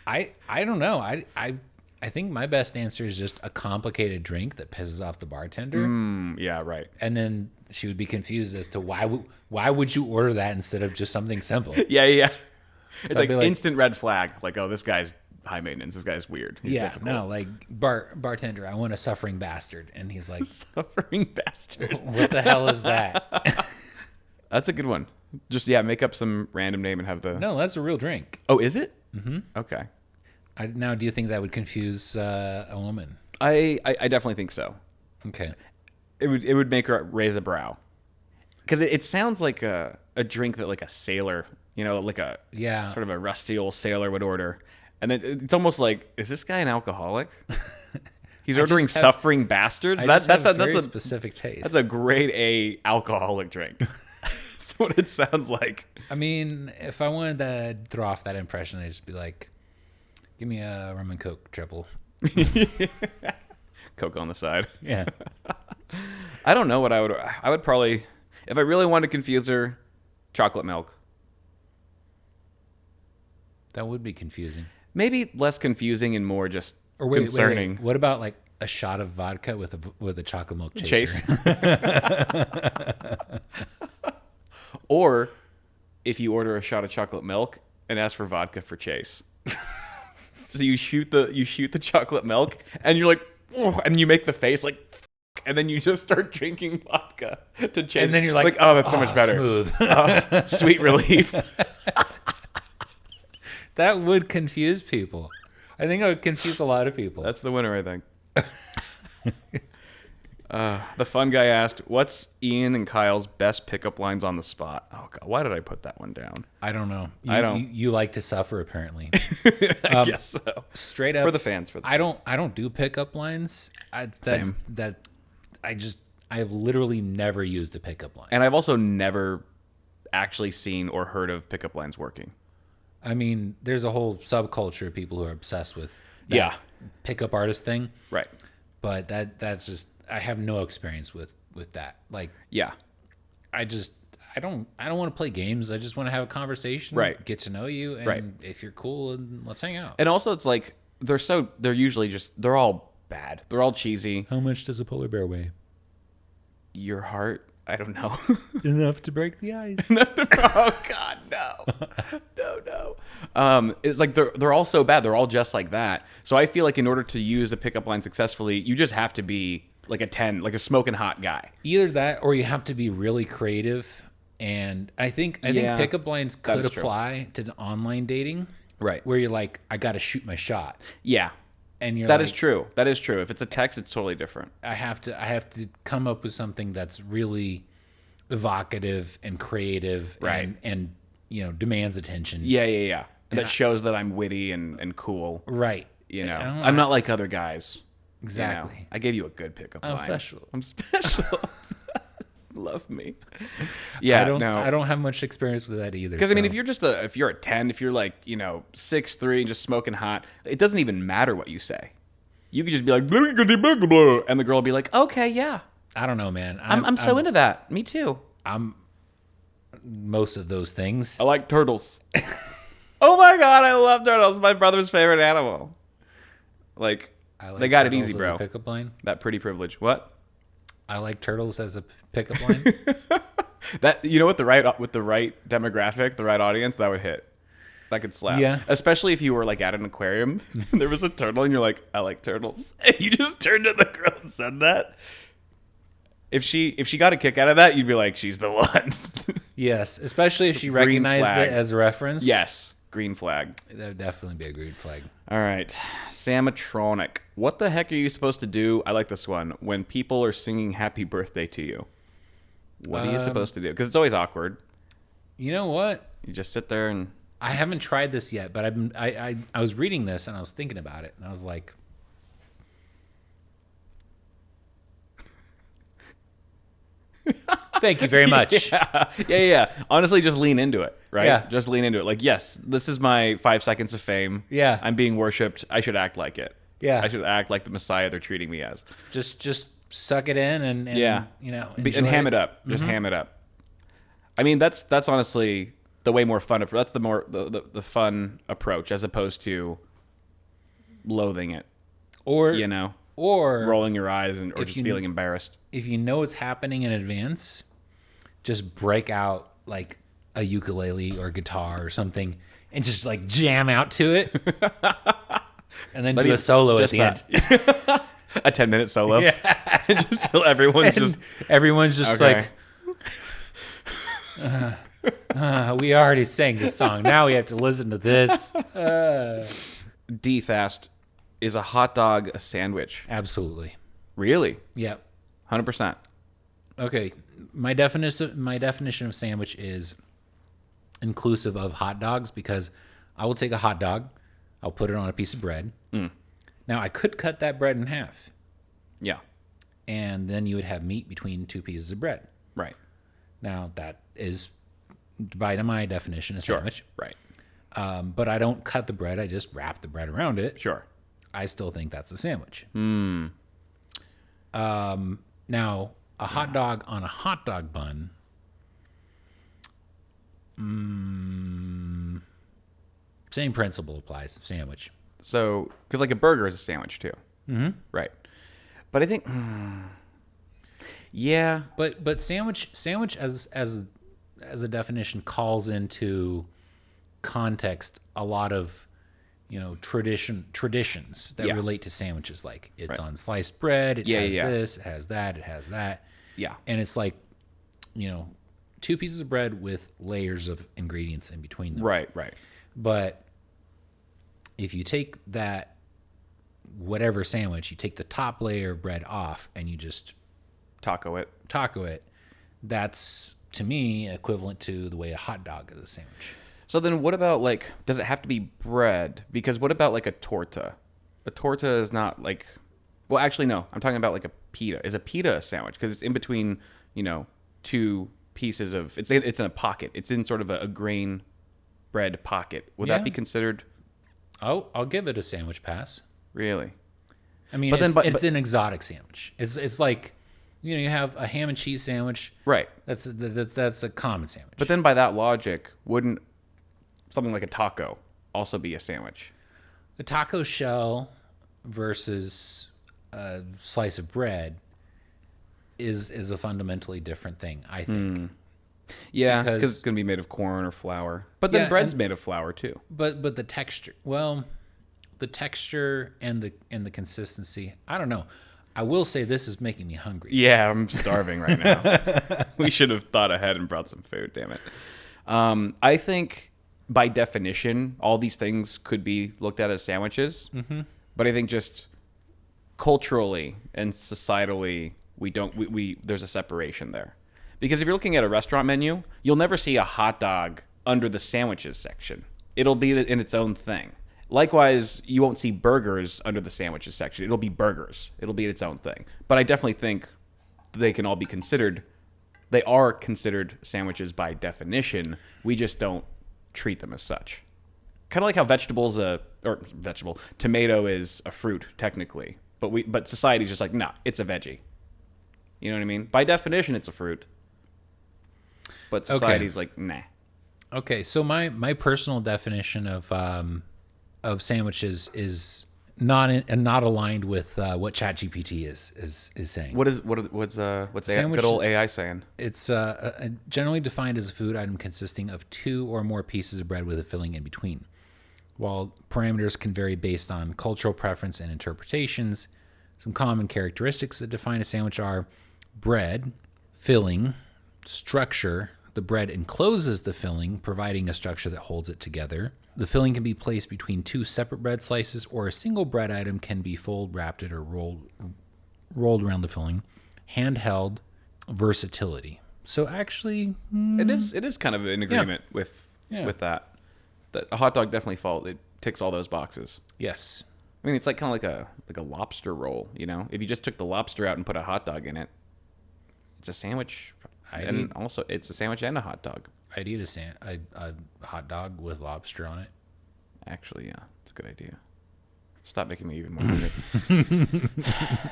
I don't know. I think my best answer is just a complicated drink that pisses off the bartender, Yeah, right. and then she would be confused as to why would you order that instead of just something simple. Yeah. It's I'd like be like- instant red flag. Like, oh, this guy's high maintenance. This guy's weird. He's difficult. No, like bartender, I want a suffering bastard, and he's like, Suffering bastard. what the hell is that? That's a good one. Just, make up some random name and have the... No, that's a real drink. Oh, is it? Mm-hmm. Okay. Now, do you think that would confuse a woman? I definitely think so. Okay. It would make her raise a brow. Because it sounds like a drink that like a sailor, like a sort of a rusty old sailor would order. And then it's almost like, is this guy an alcoholic? He's ordering suffering bastards? That's a a very specific taste. That's a grade A alcoholic drink. That's what it sounds like. I mean, if I wanted to throw off that impression, I'd just be like, give me a rum and coke triple. Coke on the side. Yeah. I don't know what I would probably, if I really wanted to confuse her, chocolate milk. That would be confusing. Maybe less confusing and more just concerning. Wait. What about like a shot of vodka with a chocolate milk chaser? Or if you order a shot of chocolate milk and ask for vodka for chase. So you shoot the chocolate milk and you're like, oh, and you make the face like, and then you just start drinking vodka to chase. And then you're like, oh, that's so much better. Smooth. Sweet relief. That would confuse people. I think it would confuse a lot of people. That's the winner, I think. The fun guy asked, what's Ian and Kyle's best pickup lines on the spot? Oh, God, why did I put that one down? I don't know. You like to suffer, apparently. I guess so. Straight up For the fans. I don't do pickup lines. Same. I've literally never used a pickup line. And I've also never actually seen or heard of pickup lines working. I mean, there's a whole subculture of people who are obsessed with that pickup artist thing. Right. But that's just, I have no experience with that. Like, Yeah. I don't want to play games. I just want to have a conversation, Right. get to know you, and Right. if you're cool, let's hang out. And also, it's like they're usually they're all bad. They're all cheesy. How much does a polar bear weigh? Your heart, I don't know. Enough to break the ice. Oh God, no, no. It's like they're all so bad. They're all just like that. So I feel like in order to use a pickup line successfully, you just have to be like a 10, like a smoking hot guy. Either that, or you have to be really creative. And I think pickup lines could apply to the online dating, Right. where you're like, I got to shoot my shot, Yeah, and that is true. That is true. If it's a text, it's totally different. I have to come up with something that's really evocative and creative, Right. and demands attention. Yeah. And that shows that I'm witty and cool. Right. I'm not like other guys. Exactly. I gave you a good pickup line. I'm special. I'm special. Love me. Yeah, I don't have much experience with that either. Because I mean, if you're a 10, if you're like 6'3" and just smoking hot, it doesn't even matter what you say. You could just be like, blah, blah, blah, blah, blah, and the girl will be like, okay, yeah. I don't know, man. I'm so into that. Me too. I'm most of those things. I like turtles. Oh my God, I love turtles. My brother's favorite animal. Like they got it turtles easy, as bro. a pickup line. That pretty privilege. What? I like turtles as a pickup line. That with the right demographic, the right audience, that would hit. That could slap. Yeah. Especially if you were like at an aquarium and there was a turtle and you're like, I like turtles. And you just turned to the girl and said that. If she got a kick out of that, you'd be like, she's the one. Yes, especially if she Green recognized it flags. as a reference. Yes. Green flag. That would definitely be a green flag. All right. Samatronic. What the heck are you supposed to do? I like this one. When people are singing happy birthday to you. What are you supposed to do? Because it's always awkward. You know what? You just sit there and... I haven't tried this yet, but I was reading this and I was thinking about it, and I was like, thank you very much. Yeah. Honestly, just lean into it, right? Yeah. Just lean into it. Like, yes, this is my 5 seconds of fame. Yeah. I'm being worshipped. I should act like it. Yeah. I should act like the Messiah they're treating me as. Just suck it in and Yeah. enjoy And ham it up. Just ham it up. I mean, that's honestly the way more fun. That's the more the fun approach as opposed to loathing it. Or or rolling your eyes or just feeling embarrassed. If you know it's happening in advance, just break out like a ukulele or guitar or something and just like jam out to it. And then do a solo at the end. A 10-minute solo. Yeah. Just till everyone's just okay. like, we already sang this song. Now we have to listen to this. D fast. Is a hot dog a sandwich? Absolutely. Really? Yep. 100%. Okay. My definition of sandwich is inclusive of hot dogs, because I will take a hot dog, I'll put it on a piece of bread. Now I could cut that bread in half. Yeah. And then you would have meat between two pieces of bread. Right. Now that is, by my definition, a sandwich. Right. But I don't cut the bread. I just wrap the bread around it. Sure. I still think that's a sandwich. Now, a hot dog on a hot dog bun. Same principle applies. Sandwich. So, because like a burger is a sandwich too. Mm-hmm. Right. But I think, yeah. But sandwich as a definition calls into context a lot of traditions that relate to sandwiches. Like it's on sliced bread. It has this. It has that. It has that. Yeah. And it's like, two pieces of bread with layers of ingredients in between them. Right. But if you take that whatever sandwich, you take the top layer of bread off and you just Taco it. That's, to me, equivalent to the way a hot dog is a sandwich. So then what about like, does it have to be bread? Because what about like a torta? A torta is not like, well, actually, no. I'm talking about like a pita. Is a pita a sandwich? Because it's in between, two pieces of, it's in a pocket. It's in sort of a grain bread pocket. Would that be considered? I'll give it a sandwich pass. Really? I mean, it's an exotic sandwich. It's like You have a ham and cheese sandwich. Right. That's a common sandwich. But then by that logic, wouldn't something like a taco also be a sandwich? a taco shell versus a slice of bread is a fundamentally different thing, I think. Yeah, because it's going to be made of corn or flour. But then bread's made of flour too. But the texture, the texture and the consistency, I don't know. I will say this is making me hungry. Yeah, I'm starving right now. We should have thought ahead and brought some food, damn it. I think by definition, all these things could be looked at as sandwiches. Mm-hmm. But I think just culturally and societally, there's a separation there. Because if you're looking at a restaurant menu, you'll never see a hot dog under the sandwiches section. It'll be in its own thing. Likewise, you won't see burgers under the sandwiches section. It'll be burgers. It'll be its own thing. But I definitely think they can all be considered. They are considered sandwiches by definition. We just don't treat them as such. Kind of like how tomato is a fruit technically, but society's just like, nah, it's a veggie. You know what I mean? By definition, it's a fruit. But society's like, nah. Okay, so my personal definition of sandwiches is not aligned with what ChatGPT is saying. What's good old AI saying? It's generally defined as a food item consisting of 2 or more pieces of bread with a filling in between. While parameters can vary based on cultural preference and interpretations, some common characteristics that define a sandwich are bread, filling, structure. The bread encloses the filling, providing a structure that holds it together. The filling can be placed between 2 separate bread slices, or a single bread item can be fold wrapped or rolled around the filling. Handheld, versatility. So actually, it is kind of in agreement with that. That a hot dog definitely ticks all those boxes. Yes. I mean, it's like kind of like a lobster roll. You know, if you just took the lobster out and put a hot dog in it, it's a sandwich. Also, it's a sandwich and a hot dog. I'd eat a hot dog with lobster on it. Actually, yeah, it's a good idea. Stop making me even more hungry.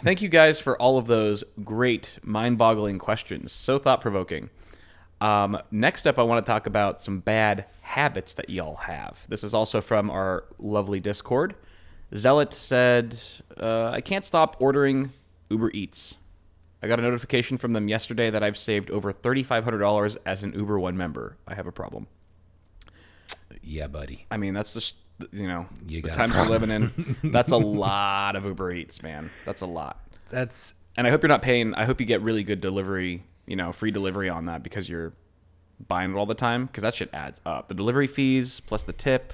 Thank you guys for all of those great, mind-boggling questions. So thought-provoking. Next up, I want to talk about some bad habits that y'all have. This is also from our lovely Discord. Zealot said, I can't stop ordering Uber Eats. I got a notification from them yesterday that I've saved over $3,500 as an Uber One member. I have a problem. Yeah, buddy. I mean, that's just, the times we're living in. That's a lot of Uber Eats, man. That's a lot. And I hope you're not paying. I hope you get really good delivery, free delivery on that because you're buying it all the time, because that shit adds up. The delivery fees plus the tip.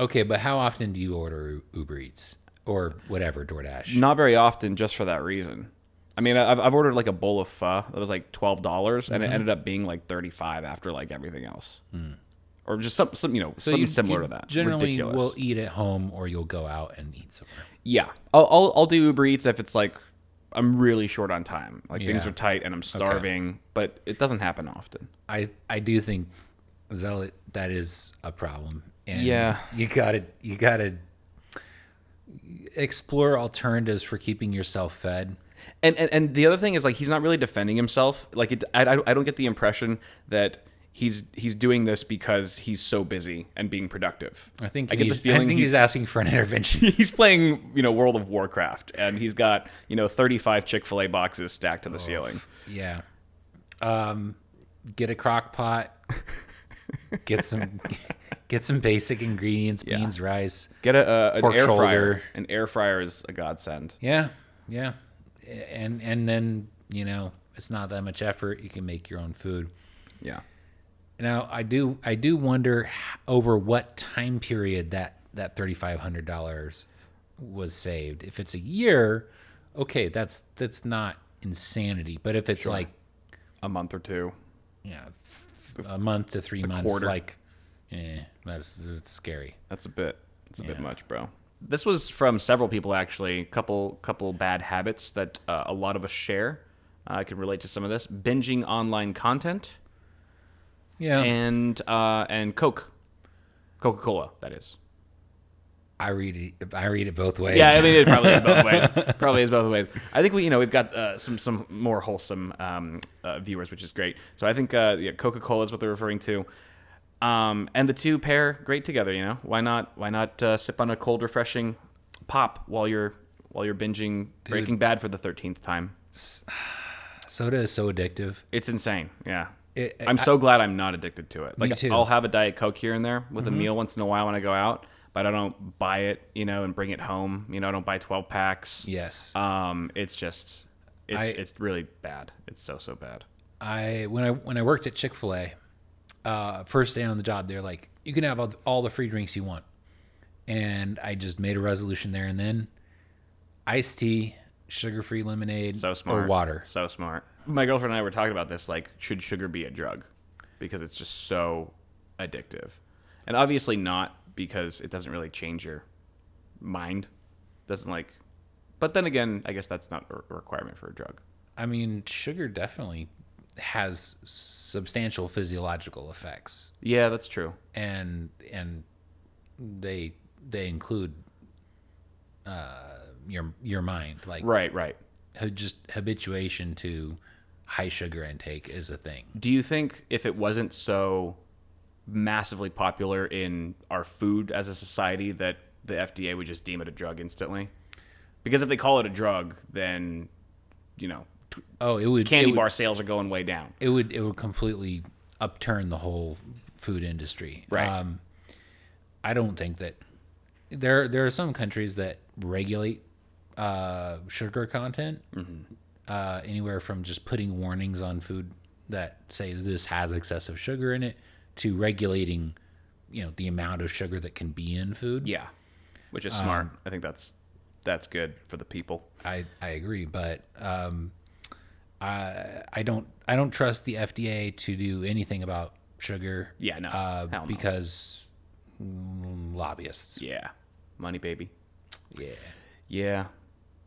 Okay, but how often do you order Uber Eats or whatever, DoorDash? Not very often, just for that reason. I mean, I've ordered like a bowl of pho that was like $12, and it ended up being like $35 after like everything else, or just something similar to that. Generally, ridiculous. We'll eat at home, or you'll go out and eat somewhere. Yeah, I'll do Uber Eats if it's like I'm really short on time, like things are tight and I'm starving, but it doesn't happen often. I do think, Zealot, that is a problem, and you gotta explore alternatives for keeping yourself fed. And the other thing is, like, he's not really defending himself. Like, I don't get the impression that he's doing this because he's so busy and being productive. I think he's asking for an intervention. He's playing, World of Warcraft, and he's got 35 Chick-fil-A boxes stacked to the ceiling. Yeah. Get a crock pot. Get some basic ingredients: beans, rice. Get an pork air shoulder. fryer. An air fryer is a godsend. Yeah. And then, it's not that much effort. You can make your own food. Yeah. Now, I do wonder over what time period that $3,500 was saved. If it's a year, okay, that's not insanity. But if it's like a month or two, a month to 3 months, quarter. it's scary. That's a bit much, bro. This was from several people, actually. Couple bad habits that a lot of us share. I can relate to some of this. Binging online content. Yeah. And Coca-Cola, that is. I read it both ways. Yeah, I mean, it probably is both ways. Probably is both ways. I think we've got some more wholesome viewers, which is great. So I think Coca-Cola is what they're referring to, and the two pair great together. Why not sip on a cold, refreshing pop while you're binging Breaking Bad for the 13th time? Soda is so addictive. It's insane. Yeah. I'm so glad I'm not addicted to it. Like, me too. I'll have a Diet Coke here and there with a meal once in a while when I go out, but I don't buy it, and bring it home. I don't buy 12 packs. Yes. It's really bad. It's so bad. When I worked at Chick-fil-A, first day on the job, they're like, you can have all the free drinks you want. And I just made a resolution there and then. Iced tea, sugar-free lemonade, So smart. or water. So smart. My girlfriend and I were talking about this, like, should sugar be a drug? Because it's just so addictive. And obviously not, because it doesn't really change your mind. But then again, I guess that's not a requirement for a drug. I mean, sugar definitely has substantial physiological effects. Yeah, that's true. And they include your mind, like Right. just habituation to high sugar intake is a thing. Do you think if it wasn't so massively popular in our food as a society that the FDA would just deem it a drug instantly? Because if they call it a drug, then candy bar sales are going way down. It would completely upturn the whole food industry. Right. I don't think that there are some countries that regulate sugar content, anywhere from just putting warnings on food that say this has excessive sugar in it to regulating, the amount of sugar that can be in food. Yeah, which is smart. I think that's good for the people. I agree, but I don't trust the FDA to do anything about sugar. Yeah, no, hell no. Because lobbyists. Yeah, money, baby. Yeah.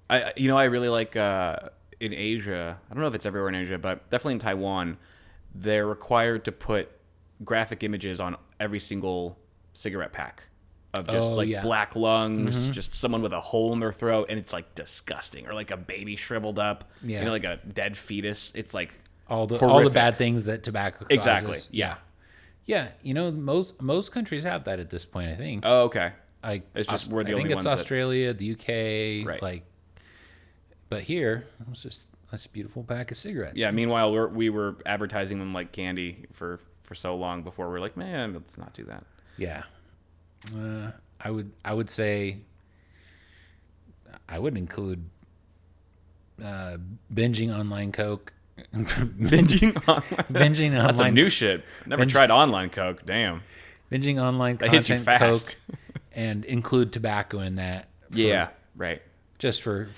I really like in Asia. I don't know if it's everywhere in Asia, but definitely in Taiwan, they're required to put graphic images on every single cigarette pack of just black lungs, just someone with a hole in their throat, and it's like disgusting, or like a baby shriveled up, like a dead fetus. It's like all the horrific. bad things that tobacco causes. Exactly. Yeah. Most countries have that at this point, I think. Oh, okay. It's just we're the only ones. I think it's Australia, the UK, right. But here it's just a beautiful pack of cigarettes. Yeah. Meanwhile, we were advertising them like candy for so long before we're like, man, let's not do that. Yeah. I would say I would include binging online Coke. Binging online. That's some new shit. Never tried online Coke. Damn. Binging online that content, hits you fast. Coke, and include tobacco in that. Right. Just for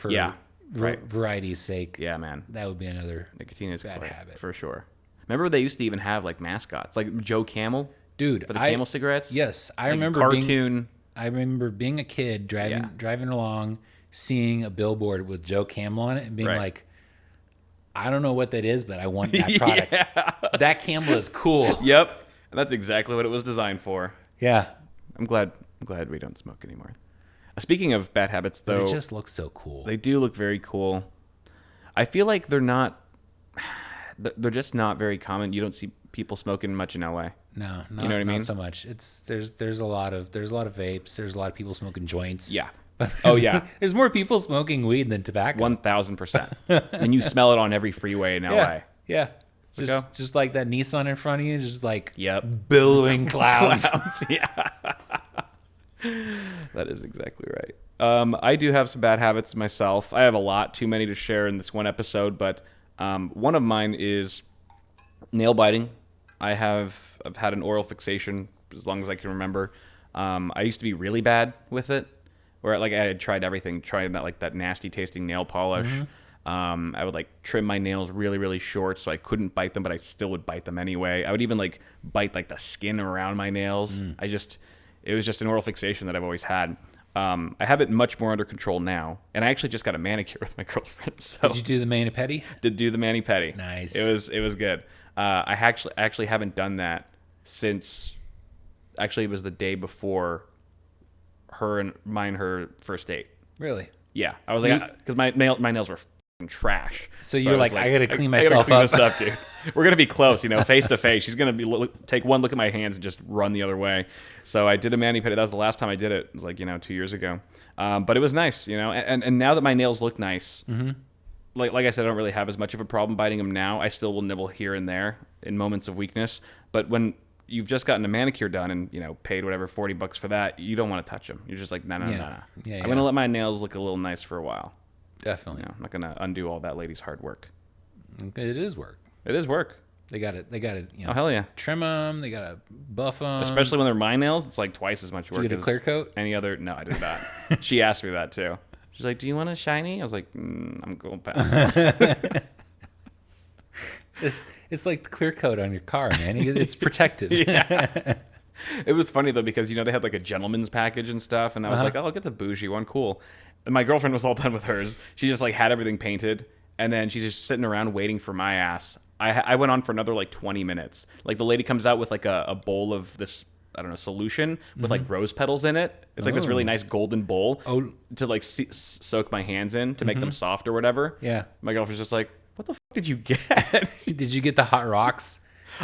variety's sake. Yeah, man. That would be another nicotine is bad quite, habit. for sure. Remember they used to even have like mascots, like Joe Camel. Dude, for the Camel cigarettes. Yes, I like remember cartoon. I remember being a kid driving along, seeing a billboard with Joe Camel on it, and being like, I don't know what that is, but I want that product. That Camel is cool. Yep, and that's exactly what it was designed for. Yeah, I'm glad we don't smoke anymore. Speaking of bad habits, though, but it just looks so cool. They do look very cool. I feel like they're just not very common. You don't see people smoking much in LA. No, you know what I mean? Not so much. There's a lot of vapes. There's a lot of people smoking joints. Yeah. There's more people smoking weed than tobacco. 1,000%. And you smell it on every freeway in LA. Yeah. Just like that Nissan in front of you, just like billowing clouds. Yeah. That is exactly right. I do have some bad habits myself. I have a lot, too many to share in this one episode, but one of mine is nail biting. I've had an oral fixation as long as I can remember. I used to be really bad with it, where like I had tried everything, tried that nasty tasting nail polish. I would like trim my nails really, really short so I couldn't bite them, but I still would bite them anyway. I would even like bite like the skin around my nails. It was just an oral fixation that I've always had. I have it much more under control now, and I actually just got a manicure with my girlfriend. So did you do the mani-pedi? Did do the mani-pedi. Nice. It was good. I actually haven't done that since. Actually, it was the day before her first date. Really? Yeah, I was like, because my nails were fucking trash. So you're like, I gotta clean myself I gotta clean up. this up, dude. We're gonna be close, face to face. She's gonna take one look at my hands and just run the other way. So I did a mani pedi. That was the last time I did it. It was like 2 years ago. But it was nice, And now that my nails look nice, like I said, I don't really have as much of a problem biting them now. I still will nibble here and there in moments of weakness. But when you've just gotten a manicure done and paid whatever $40 for that, you don't want to touch them. You're just like, no. Yeah, I'm gonna let my nails look a little nice for a while. Definitely. I'm not gonna undo all that lady's hard work. It is work. It is work. They got to Oh hell yeah. trim them. They got to buff them. Especially when they're my nails, it's like twice as much work. Did you get a clear coat? Any other? No, I did not. She asked me that too. She's like, "Do you want a shiny?" I was like, "I'm going past." It's like the clear coat on your car, man. It's protective. Yeah. It was funny though because they had like a gentleman's package and stuff, and I was like, "Oh, I'll get the bougie one, cool." And my girlfriend was all done with hers. She just like had everything painted, and then she's just sitting around waiting for my ass. I went on for another like 20 minutes. Like the lady comes out with like a bowl of this, I don't know, solution with like rose petals in it. It's like this really nice golden bowl to like soak my hands in to make them soft or whatever. Yeah. My girlfriend's just like, "What the fuck did you get?" Did you get the hot rocks?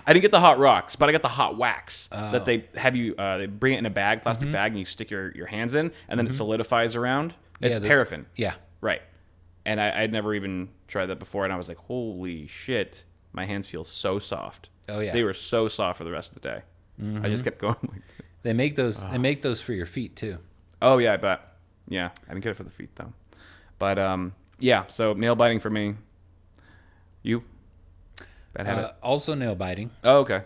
I didn't get the hot rocks, but I got the hot wax that they have you. They bring it in a bag, plastic bag, and you stick your hands in, and then it solidifies around. It's paraffin. Yeah. Right. And I'd never even tried that before, and I was like, "Holy shit, my hands feel so soft." Oh yeah. They were so soft for the rest of the day. I just kept going like that. They make those. They make those for your feet too. Oh yeah, I bet. Yeah, I didn't get it for the feet though. But yeah. So nail biting for me. You? Bad habit. Also nail biting. Oh okay.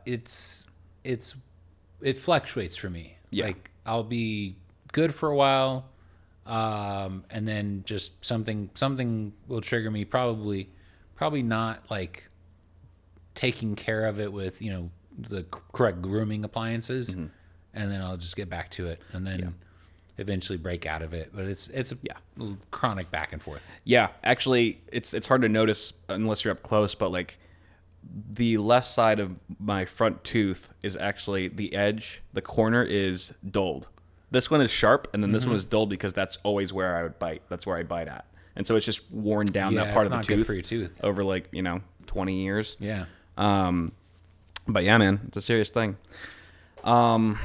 It fluctuates for me. Yeah. Like I'll be good for a while, and then just something will trigger me. Probably not like taking care of it with the correct grooming appliances, and then I'll just get back to it, and then eventually break out of it. But it's a chronic back and forth. Yeah, actually, it's hard to notice unless you're up close, but like the left side of my front tooth is actually the edge, the corner is dulled. This one is sharp, and then this one is dulled because that's always where I would bite. That's where I bite at, and so it's just worn down that part of the not tooth good for your tooth over like 20 years. Yeah. But yeah, man, it's a serious thing. I'll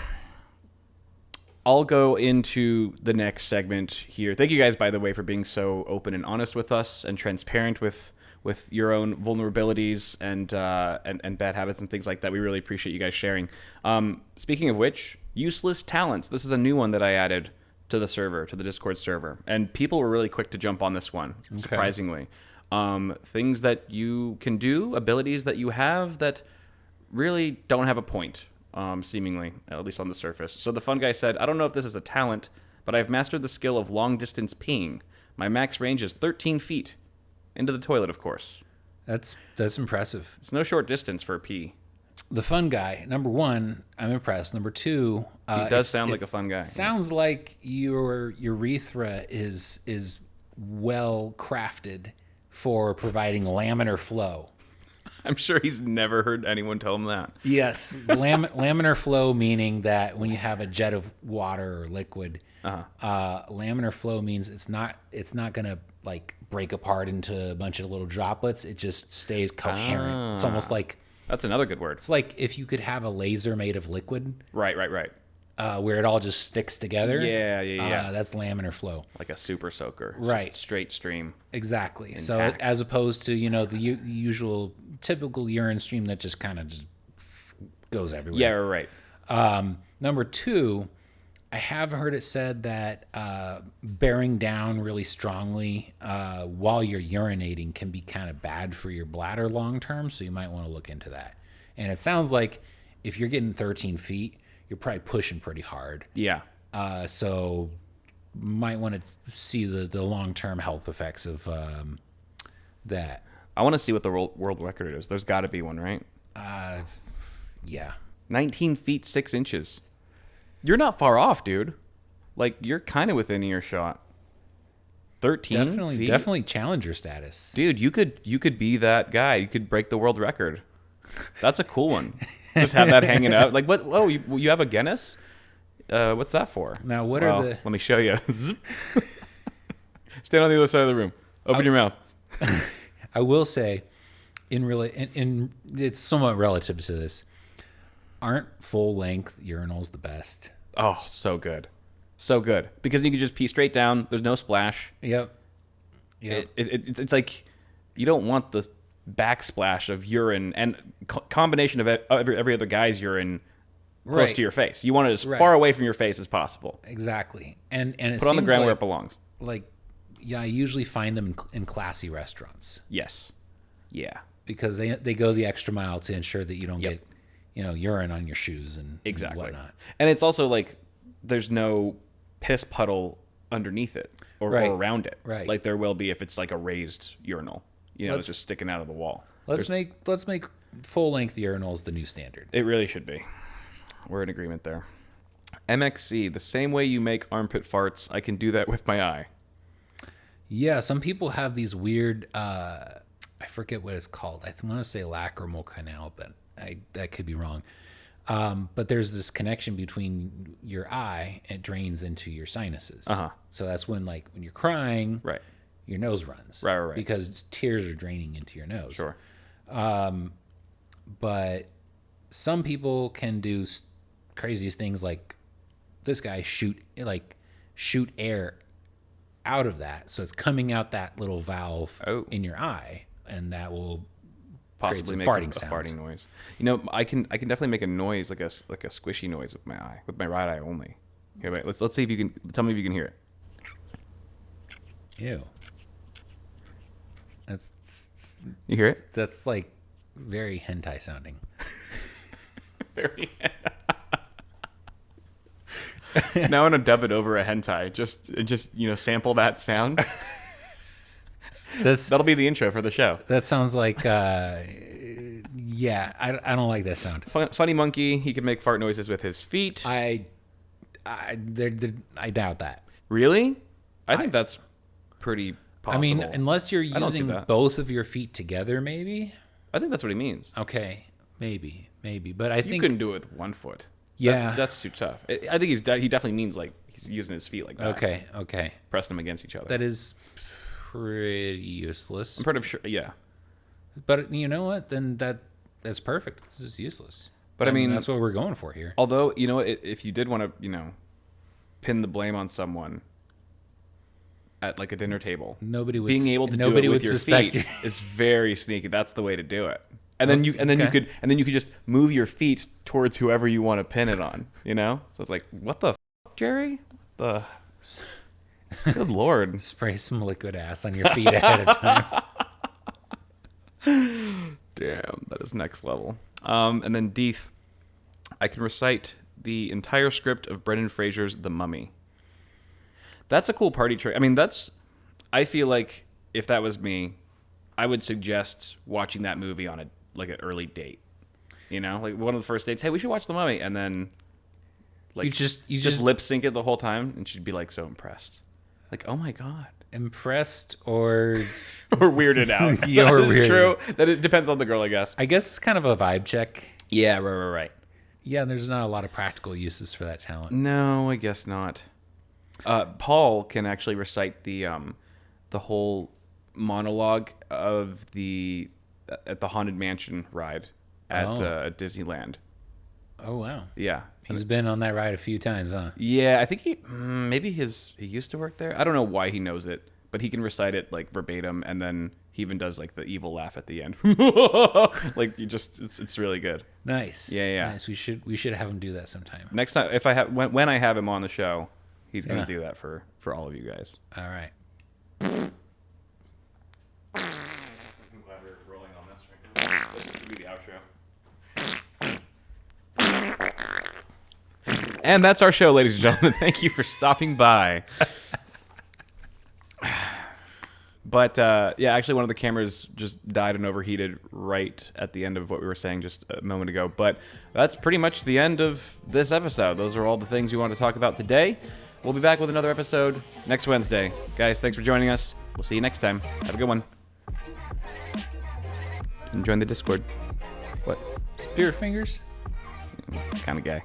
go into the next segment here. Thank you guys, by the way, for being so open and honest with us and transparent with your own vulnerabilities and bad habits and things like that. We really appreciate you guys sharing. Speaking of which, useless talents. This is a new one that I added to the server, to the Discord server. And people were really quick to jump on this one, surprisingly. Things that you can do, abilities that you have that really don't have a point. Seemingly, at least on the surface. So the fun guy said, "I don't know if this is a talent, but I've mastered the skill of long-distance peeing. My max range is 13 feet. Into the toilet, of course." That's impressive. It's no short distance for a pee. The fun guy. Number one, I'm impressed. Number two, he does sound like a fun guy. Sounds like your urethra is well crafted for providing laminar flow. I'm sure he's never heard anyone tell him that. Yes, laminar flow meaning that when you have a jet of water or liquid, laminar flow means it's not gonna like break apart into a bunch of little droplets. It just stays coherent. It's almost like that's another good word. It's like if you could have a laser made of liquid, right, where it all just sticks together. Yeah. That's laminar flow, like a super soaker, right? Just straight stream. Exactly. Intact. So as opposed to the usual typical urine stream that just kind of just goes everywhere. Yeah, right. Number two, I have heard it said that bearing down really strongly while you're urinating can be kind of bad for your bladder long term, so you might want to look into that. And it sounds like if you're getting 13 feet, you're probably pushing pretty hard. Yeah. So might want to see the long-term health effects of that. I want to see what the world record is. There's got to be one, right? Yeah. 19 feet 6 inches. You're not far off, dude. Like, you're kind of within earshot. 13 feet? Definitely challenger status. Dude, you could be that guy. You could break the world record. That's a cool one. Just have that hanging out. Like, what? Oh, you have a Guinness? What's that for? Now, what Well, are the? Let me show you. Stand on the other side of the room. Open your mouth. I will say, in it's somewhat relative to this. Aren't full length urinals the best? Oh, so good. So good. Because you can just pee straight down. There's no splash. Yep. It's like you don't want the backsplash of urine and combination of every other guy's urine close to your face. You want it as far away from your face as possible. Exactly. And it Put it on the ground like, where it belongs. Like, yeah, I usually find them in classy restaurants. Yes. Yeah. Because they go the extra mile to ensure that you don't get, urine on your shoes and whatnot. And it's also like there's no piss puddle underneath it or around it. Right. Like there will be if it's like a raised urinal. It's just sticking out of the wall. Let's make full length urinals the new standard. It really should be. We're in agreement there. MXC, the same way you make armpit farts, I can do that with my eye. Yeah, some people have these weird I forget what it's called. I want to say lacrimal canal, but that could be wrong. But there's this connection between your eye and it drains into your sinuses. So that's when you're crying, your nose runs. Right. Because tears are draining into your nose. Sure. But some people can do crazy things like this guy shoot air out of that. So it's coming out that little valve in your eye, and that will possibly make a farting noise. I can definitely make a noise like a squishy noise with my eye, with my right eye only. Okay, wait. Let's see if you can tell me if you can hear it. Ew. You hear it? That's like very hentai sounding. Very. Now I'm gonna dub it over a hentai. Just sample that sound. That'll be the intro for the show. That sounds like I don't like that sound. Funny monkey. He can make fart noises with his feet. I doubt that. Really? I think that's pretty possible. I mean, unless you're using both of your feet together, maybe. I think that's what he means. Okay, maybe, but I think you couldn't do it with one foot. Yeah, that's too tough. I think he definitely means like he's using his feet like that. Okay, pressing them against each other. That is pretty useless. I'm pretty sure. Yeah, but you know what? Then that's perfect. This is useless. But I mean, that's what we're going for here. Although if you did want to pin the blame on someone at like a dinner table, nobody would do it with your feet is very sneaky. That's the way to do it. And then you could just move your feet towards whoever you want to pin it on. So it's like, what the Jerry? Good Lord! Spray some liquid ass on your feet ahead of time. Damn, that is next level. And then Deeth, I can recite the entire script of Brendan Fraser's The Mummy. That's a cool party trick. I mean, I feel like if that was me, I would suggest watching that movie on an early date. Like one of the first dates. Hey, we should watch The Mummy, and then you just lip sync it the whole time, and she'd be like so impressed, like, oh my god, impressed or weirded out. That is true. That it depends on the girl, I guess. I guess it's kind of a vibe check. Yeah, right. Yeah, there's not a lot of practical uses for that talent. No, I guess not. Paul can actually recite the whole monologue of at the Haunted Mansion ride at Disneyland. Oh wow! Yeah, he's been on that ride a few times, huh? Yeah, I think he used to work there. I don't know why he knows it, but he can recite it like verbatim, and then he even does like the evil laugh at the end. Like it's really good. Nice. Yeah. Nice. We should have him do that sometime. Next time, when I have him on the show, he's gonna do that for all of you guys. All right. I'm glad we're rolling on this right now. This is gonna be the outro. And that's our show, ladies and gentlemen. Thank you for stopping by. But actually one of the cameras just died and overheated right at the end of what we were saying just a moment ago. But that's pretty much the end of this episode. Those are all the things we want to talk about today. We'll be back with another episode next Wednesday. Guys, thanks for joining us. We'll see you next time. Have a good one. And join the Discord. What? Spirit fingers? Kind of gay.